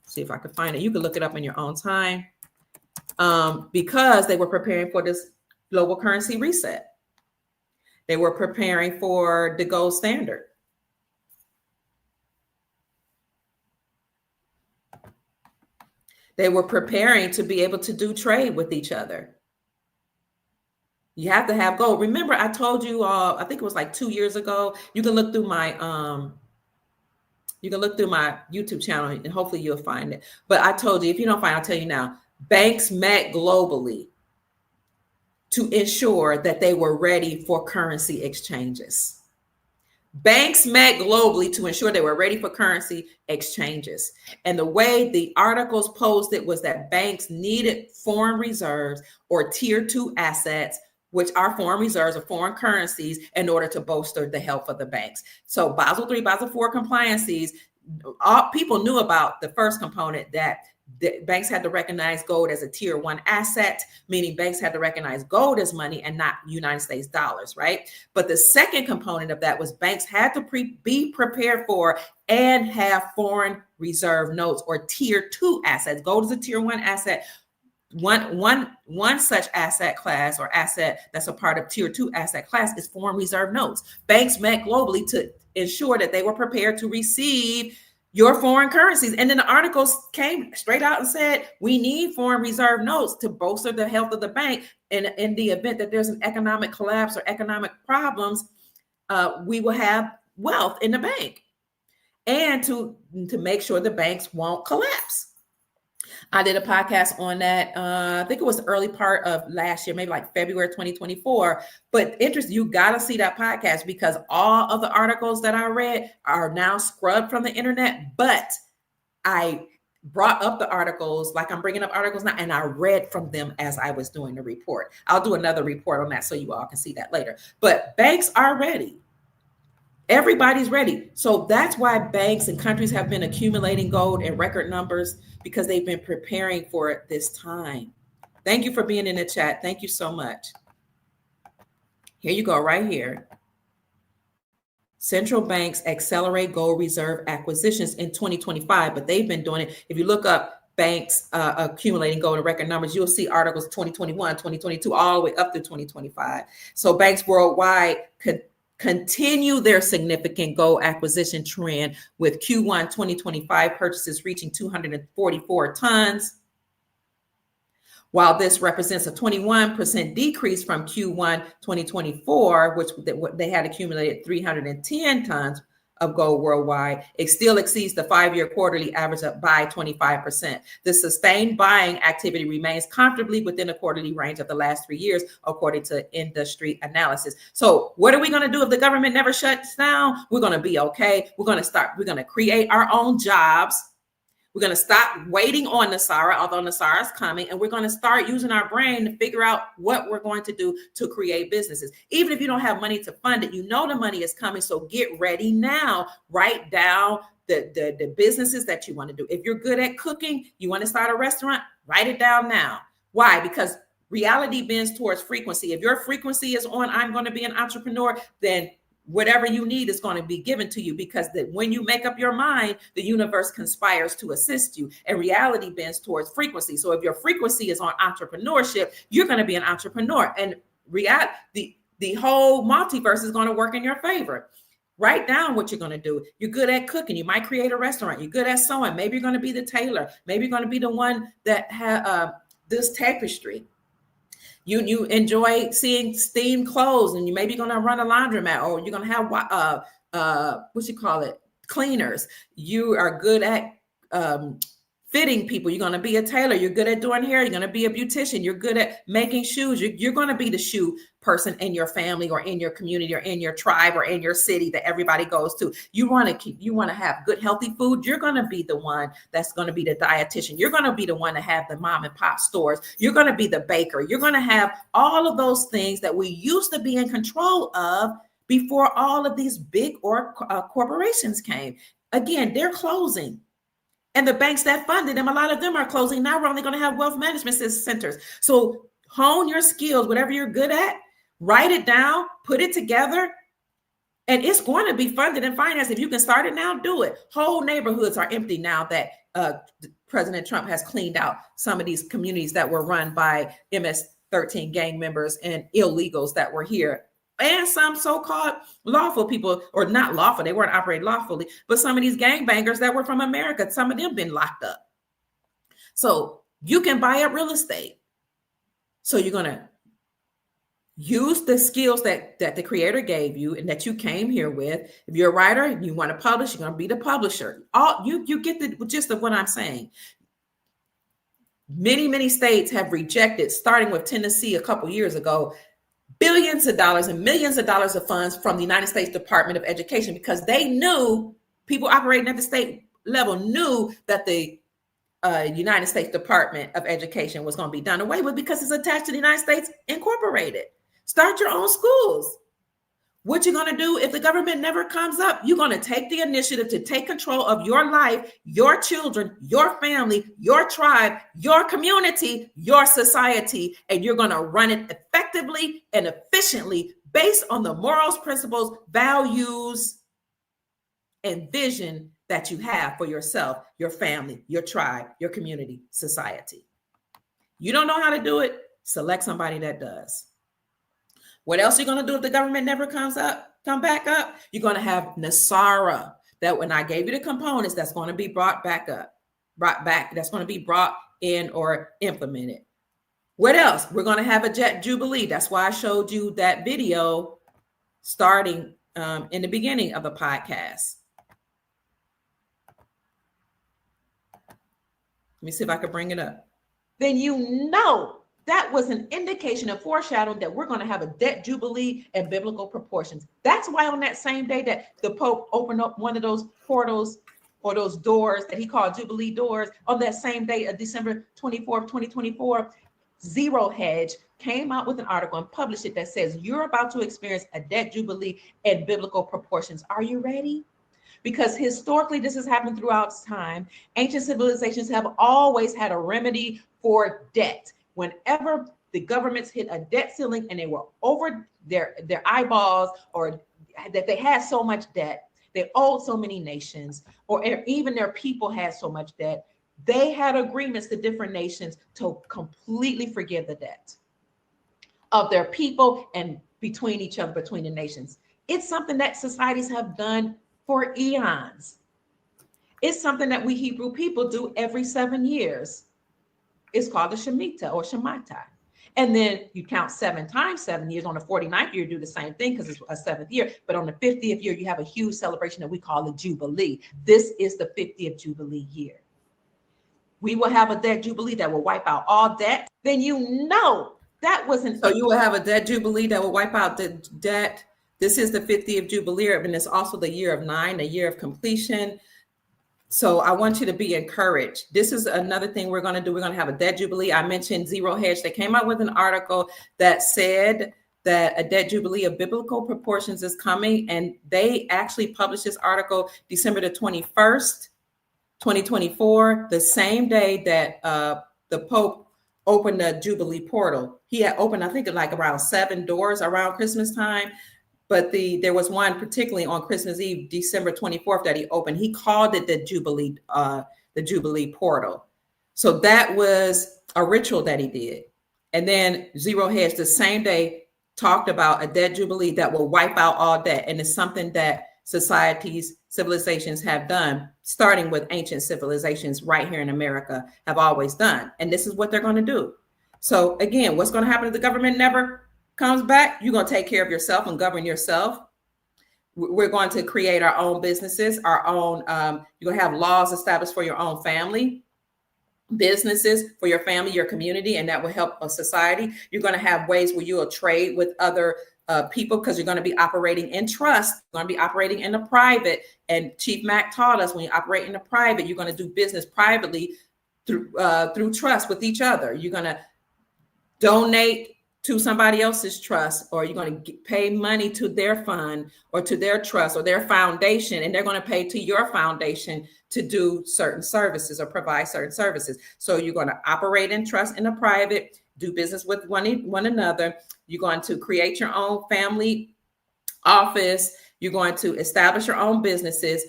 See if I can find it. You can look it up in your own time. Because they were preparing for this global currency reset. They were preparing for the gold standard. They were preparing to be able to do trade with each other. You have to have gold. Remember, I told you all, I think it was like 2 years ago. You can look through my YouTube channel and hopefully you'll find it. But I told you, if you don't find it, I'll tell you now. Banks met globally to ensure that they were ready for currency exchanges. Banks met globally to ensure they were ready for currency exchanges. And the way the articles posed it was that banks needed foreign reserves or tier 2 assets, which are foreign reserves or foreign currencies, in order to bolster the health of the banks. So Basel III, Basel IV compliances, all people knew about the first component, that the banks had to recognize gold as a tier 1 asset, meaning banks had to recognize gold as money and not United States dollars, right? But the second component of that was banks had to be prepared for and have foreign reserve notes or tier 2 assets. Gold is a tier 1 asset. One such asset class or asset that's a part of tier 2 asset class is foreign reserve notes. Banks met globally to ensure that they were prepared to receive your foreign currencies. And then the articles came straight out and said, we need foreign reserve notes to bolster the health of the bank. And in the event that there's an economic collapse or economic problems, we will have wealth in the bank, and to make sure the banks won't collapse. I did a podcast on that. I think it was the early part of last year, maybe like February 2024. But interesting, you got to see that podcast, because all of the articles that I read are now scrubbed from the internet. But I brought up the articles like I'm bringing up articles now, and I read from them as I was doing the report. I'll do another report on that so you all can see that later. But banks are ready. Everybody's ready. So that's why banks and countries have been accumulating gold in record numbers, because they've been preparing for it this time. Thank you for being in the chat. Thank you so much. Here you go, right here. Central banks accelerate gold reserve acquisitions in 2025, but they've been doing it. If you look up banks accumulating gold in record numbers, you'll see articles 2021, 2022, all the way up to 2025. So banks worldwide could continue their significant gold acquisition trend, with Q1 2025 purchases reaching 244 tons. While this represents a 21% decrease from Q1 2024, which they had accumulated 310 tons of gold worldwide, it still exceeds the 5-year quarterly average up by 25%. The sustained buying activity remains comfortably within the quarterly range of the last 3 years, according to industry analysis. So what are we going to do if the government never shuts down? We're going to be okay. We're going to create our own jobs. We're going to stop waiting on NESARA, although NESARA is coming, and we're going to start using our brain to figure out what we're going to do to create businesses. Even if you don't have money to fund it, you know the money is coming, so get ready now. Write down the businesses that you want to do. If you're good at cooking, you want to start a restaurant, write it down now. Why? Because reality bends towards frequency. If your frequency is on, I'm going to be an entrepreneur, then whatever you need is going to be given to you, because when you make up your mind, the universe conspires to assist you, and reality bends towards frequency. So if your frequency is on entrepreneurship, you're going to be an entrepreneur, and the whole multiverse is going to work in your favor. Write down what you're going to do. You're good at cooking. You might create a restaurant. You're good at sewing. Maybe you're going to be the tailor. Maybe you're going to be the one that has this tapestry. You enjoy seeing steamed clothes, and you maybe going to run a laundromat, or you're going to have cleaners. You are good at fitting people. You're going to be a tailor. You're good at doing hair. You're going to be a beautician. You're good at making shoes. You're going to be the shoe person in your family, or in your community, or in your tribe, or in your city that everybody goes to. You want to have good, healthy food. You're going to be the one that's going to be the dietitian. You're going to be the one to have the mom and pop stores. You're going to be the baker. You're going to have all of those things that we used to be in control of before all of these big corporations came. Again, they're closing. And the banks that funded them, a lot of them are closing. Now we're only going to have wealth management centers. So hone your skills, whatever you're good at, write it down, put it together, and it's going to be funded and financed. If you can start it now, do it. Whole neighborhoods are empty now that President Trump has cleaned out some of these communities that were run by MS-13 gang members and illegals that were here. And some so-called lawful people, or not lawful, they weren't operating lawfully, but some of these gangbangers that were from America, some of them been locked up. So you can buy up real estate. So you're going to use the skills that the creator gave you and that you came here with. If you're a writer and you want to publish, you're going to be the publisher. You get the gist of what I'm saying. Many states have rejected, starting with Tennessee a couple years ago, billions of dollars and millions of dollars of funds from the United States Department of Education, because they knew, people operating at the state level knew that the United States Department of Education was going to be done away with, because it's attached to the United States Incorporated. Start your own schools. What you're going to do if the government never comes up, you're going to take the initiative to take control of your life, your children, your family, your tribe, your community, your society, and you're going to run it effectively and efficiently based on the morals, principles, values, and vision that you have for yourself, your family, your tribe, your community, society. You don't know how to do it? Select somebody that does. What else are you going to do if the government never come back up? You're going to have NESARA, that when I gave you the components, that's going to be brought back, that's going to be brought in or implemented. What else? We're going to have a jet jubilee. That's why I showed you that video starting in the beginning of the podcast. Let me see if I can bring it up. Then you know that was an indication of foreshadowing that we're going to have a debt jubilee and biblical proportions. That's why on that same day that the Pope opened up one of those portals or those doors that he called jubilee doors, on that same day of December 24th, 2024, Zero Hedge came out with an article and published it that says you're about to experience a debt jubilee and biblical proportions. Are you ready? Because historically, this has happened throughout time. Ancient civilizations have always had a remedy for debt. Whenever the governments hit a debt ceiling and they were over their eyeballs, or that they had so much debt, they owed so many nations, or even their people had so much debt, they had agreements to different nations to completely forgive the debt of their people and between each other, between the nations. It's something that societies have done for eons. It's something that we Hebrew people do every 7 years. It's called the Shemitah or Shemitah. And then you count 7 times 7 years. On the 49th year, you do the same thing because it's a 7th year. But on the 50th year, you have a huge celebration that we call the Jubilee. This is the 50th Jubilee year. We will have a debt Jubilee that will wipe out all debt. Then you know that wasn't. So you will have a debt Jubilee that will wipe out the debt. This is the 50th Jubilee, and it's also the year of 9, the year of completion. So I want you to be encouraged. This is another thing we're going to do. We're going to have a debt jubilee. I mentioned Zero Hedge. They came out with an article that said that a debt jubilee of biblical proportions is coming. And they actually published this article December the 21st, 2024, the same day that the Pope opened the Jubilee portal. He had opened, I think, like around 7 doors around Christmas time. But there was one particularly on Christmas Eve, December 24th, that he opened. He called it the Jubilee portal. So that was a ritual that he did. And then Zero Hedge the same day talked about a debt jubilee that will wipe out all debt. And it's something that civilizations have done, starting with ancient civilizations right here in America, have always done. And this is what they're going to do. So again, what's going to happen if the government never comes back? You're going to take care of yourself and govern yourself. We're going to create our own businesses, our own, you're going to have laws established for your own family, businesses for your family, your community, and that will help a society. You're going to have ways where you will trade with other people, because you're going to be operating in trust. You're going to be operating in the private. And Chief Mack taught us, when you operate in the private, you're going to do business privately through trust with each other. You're going to donate to somebody else's trust, or you're going to pay money to their fund or to their trust or their foundation, and they're going to pay to your foundation to do certain services or provide certain services. So you're going to operate in trust in the private, do business with one another. You're going to create your own family office. You're going to establish your own businesses.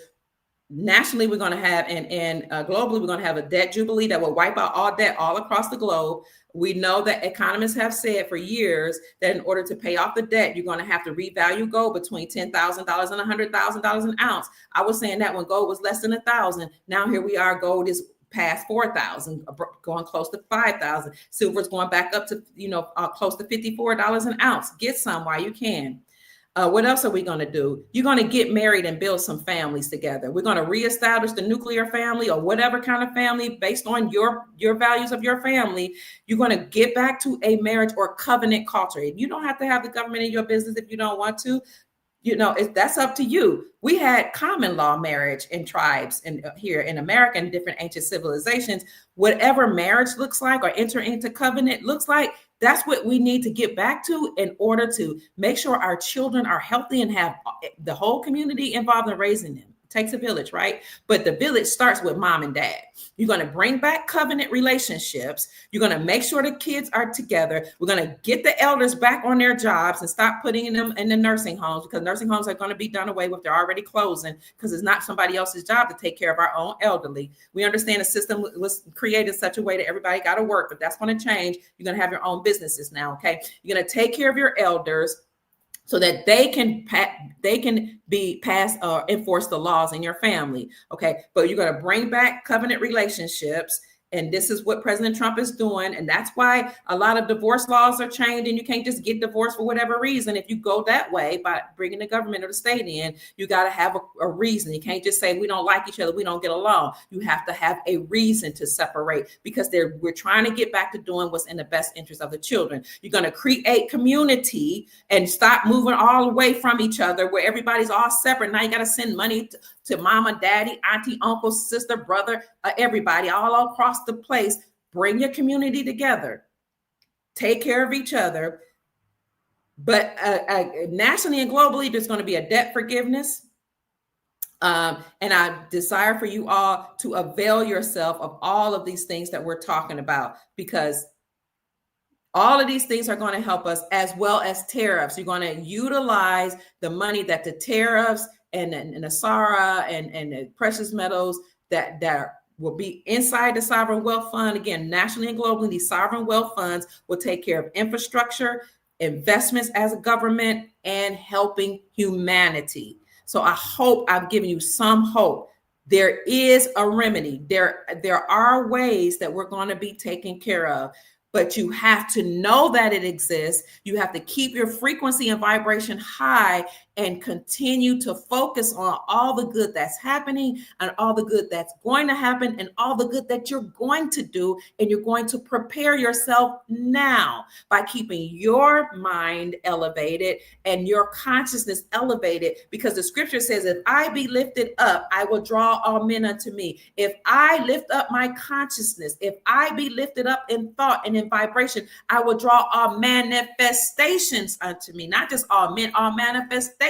Nationally, we're going to have, and globally, we're going to have a debt jubilee that will wipe out all debt all across the globe. We know that economists have said for years that in order to pay off the debt, you're going to have to revalue gold between $10,000 and $100,000 an ounce. I was saying that when gold was less than 1,000. Now here we are, gold is past 4,000, going close to 5,000. Silver's going back up to, close to $54 an ounce. Get some while you can. What else are we going to do? You're going to get married and build some families together. We're going to reestablish the nuclear family, or whatever kind of family based on your values of your family. You're going to get back to a marriage or covenant culture. You don't have to have the government in your business if you don't want to. That's up to you. We had common law marriage in tribes and here in America and different ancient civilizations. Whatever marriage looks like or enter into covenant looks like, that's what we need to get back to in order to make sure our children are healthy and have the whole community involved in raising them. It takes a village, right? But the village starts with mom and dad. You're going to bring back covenant relationships. You're going to make sure the kids are together. We're going to get the elders back on their jobs and stop putting them in the nursing homes, because nursing homes are going to be done away with. They're already closing, because it's not somebody else's job to take care of our own elderly. We understand the system was created in such a way that everybody got to work, but that's going to change. You're going to have your own businesses now, okay? You're going to take care of your elders so that they can be passed or enforce the laws in your family, okay? But you're going to bring back covenant relationships, and this is what President Trump is doing, and that's why a lot of divorce laws are changed, and you can't just get divorced for whatever reason. If you go that way by bringing the government or the state in, you got to have a reason. You can't just say we don't like each other, we don't get along. You have to have a reason to separate, because we're trying to get back to doing what's in the best interest of the children. You're going to create community and stop moving all away from each other where everybody's all separate. Now you got to send money to mama, daddy, auntie, uncle, sister, brother, everybody all across the place. Bring your community together. Take care of each other. But nationally and globally, there's going to be a debt forgiveness. And I desire for you all to avail yourself of all of these things that we're talking about, because all of these things are going to help us, as well as tariffs. You're going to utilize the money that the tariffs and NESARA and the precious metals that will be inside the sovereign wealth fund. Again, nationally and globally, these sovereign wealth funds will take care of infrastructure, investments as a government, and helping humanity. So I hope I've given you some hope. There is a remedy. There are ways that we're going to be taken care of. But you have to know that it exists. You have to keep your frequency and vibration high and continue to focus on all the good that's happening and all the good that's going to happen and all the good that you're going to do. And you're going to prepare yourself now by keeping your mind elevated and your consciousness elevated, because the scripture says, if I be lifted up, I will draw all men unto me. If I lift up my consciousness, if I be lifted up in thought and in vibration, I will draw all manifestations unto me. Not just all men, all manifestations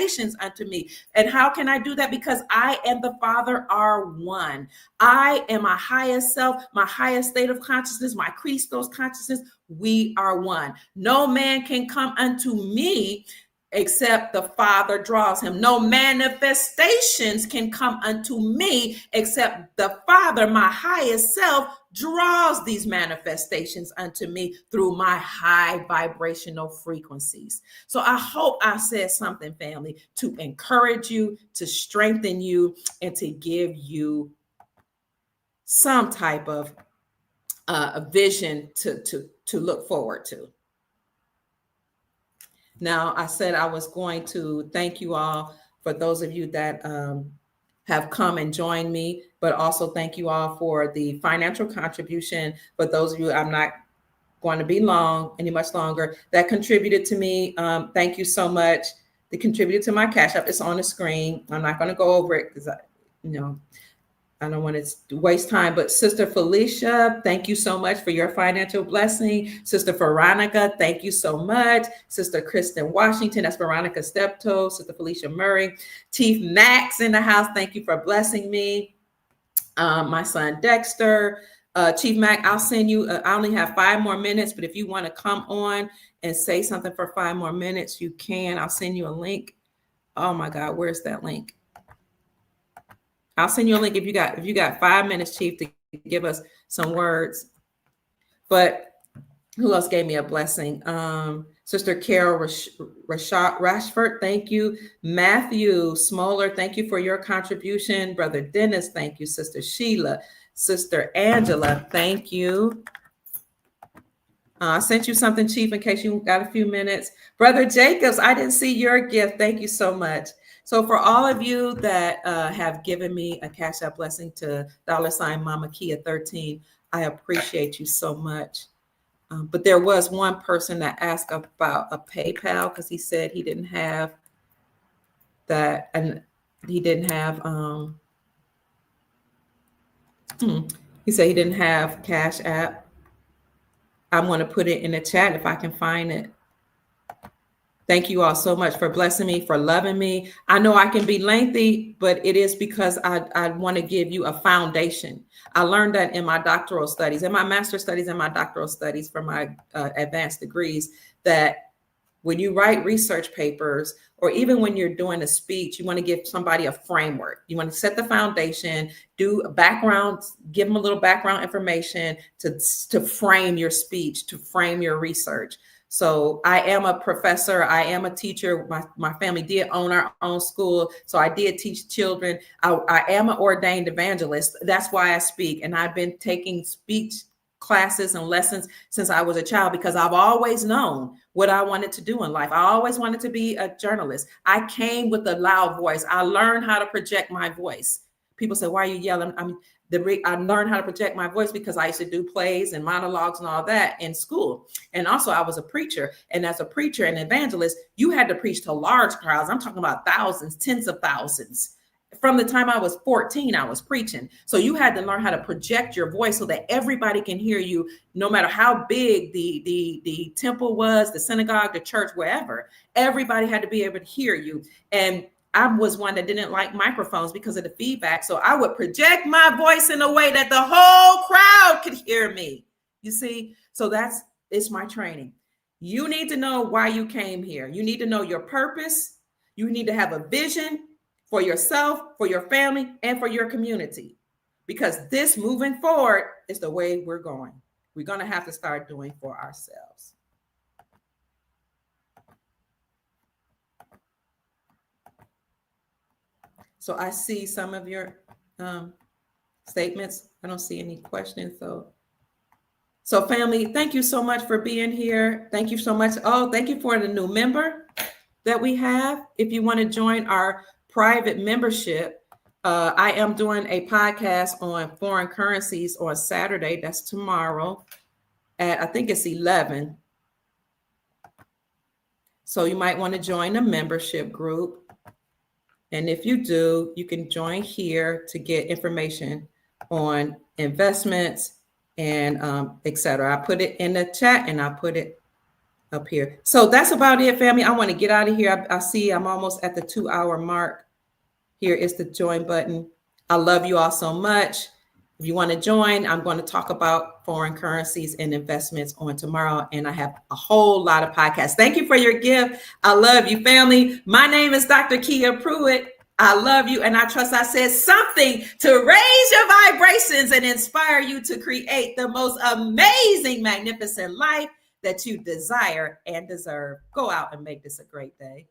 unto me. And how can I do that? Because I and the Father are one. I am my highest self, my highest state of consciousness, my Christos consciousness. We are one. No man can come unto me except the Father draws him. No manifestations can come unto me except the Father, my highest self, draws these manifestations unto me through my high vibrational frequencies. So I hope I said something, family, to encourage you, to strengthen you, and to give you some type of a vision to look forward to. Now, I said I was going to thank you all for those of you that have come and joined me, but also thank you all for the financial contribution. For those of you, I'm not going to be any much longer, that contributed to me. Thank you so much. They contributed to my Cash App. It's on the screen. I'm not going to go over it because I don't want to waste time, but Sister Felicia, thank you so much for your financial blessing. Sister Veronica, thank you so much. Sister Kristen Washington, that's Veronica Steptoe. Sister Felicia Murray. Chief Max in the house, thank you for blessing me. My son Dexter. Chief Mac, I'll send you, I only have 5 more minutes, but if you want to come on and say something for 5 more minutes, you can. I'll send you a link. Oh my God, where's that link? I'll send you a link if you got 5 minutes, Chief, to give us some words. But who else gave me a blessing? Sister Carol Rashford, thank you. Matthew Smoller, thank you for your contribution. Brother Dennis, thank you. Sister Sheila, Sister Angela, thank you. I sent you something, Chief, in case you got a few minutes. Brother Jacobs, I didn't see your gift. Thank you so much. So for all of you that have given me a Cash App blessing to $ MamaKia 13, I appreciate you so much. But there was one person that asked about a PayPal because he said he didn't have that, and he didn't have he said he didn't have Cash App. I'm going to put it in the chat if I can find it. Thank you all so much for blessing me, for loving me. I know I can be lengthy, but it is because I want to give you a foundation. I learned that in my doctoral studies, in my master's studies and my doctoral studies for my advanced degrees, that when you write research papers, or even when you're doing a speech, you want to give somebody a framework. You want to set the foundation, do a background, give them a little background information to frame your speech, to frame your research. So I am a professor. I am a teacher. My family did own our own school. So I did teach children. I am an ordained evangelist. That's why I speak. And I've been taking speech classes and lessons since I was a child, because I've always known what I wanted to do in life. I always wanted to be a journalist. I came with a loud voice. I learned how to project my voice. People say, why are you yelling? I learned how to project my voice because I used to do plays and monologues and all that in school. And also I was a preacher. And as a preacher and evangelist, you had to preach to large crowds. I'm talking about thousands, tens of thousands. From the time I was 14, I was preaching. So you had to learn how to project your voice so that everybody can hear you, no matter how big the temple was, the synagogue, the church, wherever. Everybody had to be able to hear you. And I was one that didn't like microphones because of the feedback. So I would project my voice in a way that the whole crowd could hear me. You see? So it's my training. You need to know why you came here. You need to know your purpose. You need to have a vision for yourself, for your family, and for your community. Because this moving forward is the way we're going. We're going to have to start doing for ourselves. So I see some of your statements. I don't see any questions. So family, thank you so much for being here. Thank you so much. Oh, thank you for the new member that we have. If you want to join our private membership, I am doing a podcast on foreign currencies on Saturday. That's tomorrow at, I think it's 11. So you might want to join the membership group. And if you do, you can join here to get information on investments and et cetera. I put it in the chat and I put it up here. So that's about it, family. I want to get out of here. I see I'm almost at the 2-hour mark. Here is the join button. I love you all so much. If you want to join, I'm going to talk about foreign currencies and investments on tomorrow. And I have a whole lot of podcasts. Thank you for your gift. I love you, family. My name is Dr. Kia Pruitt. I love you. And I trust I said something to raise your vibrations and inspire you to create the most amazing, magnificent life that you desire and deserve. Go out and make this a great day.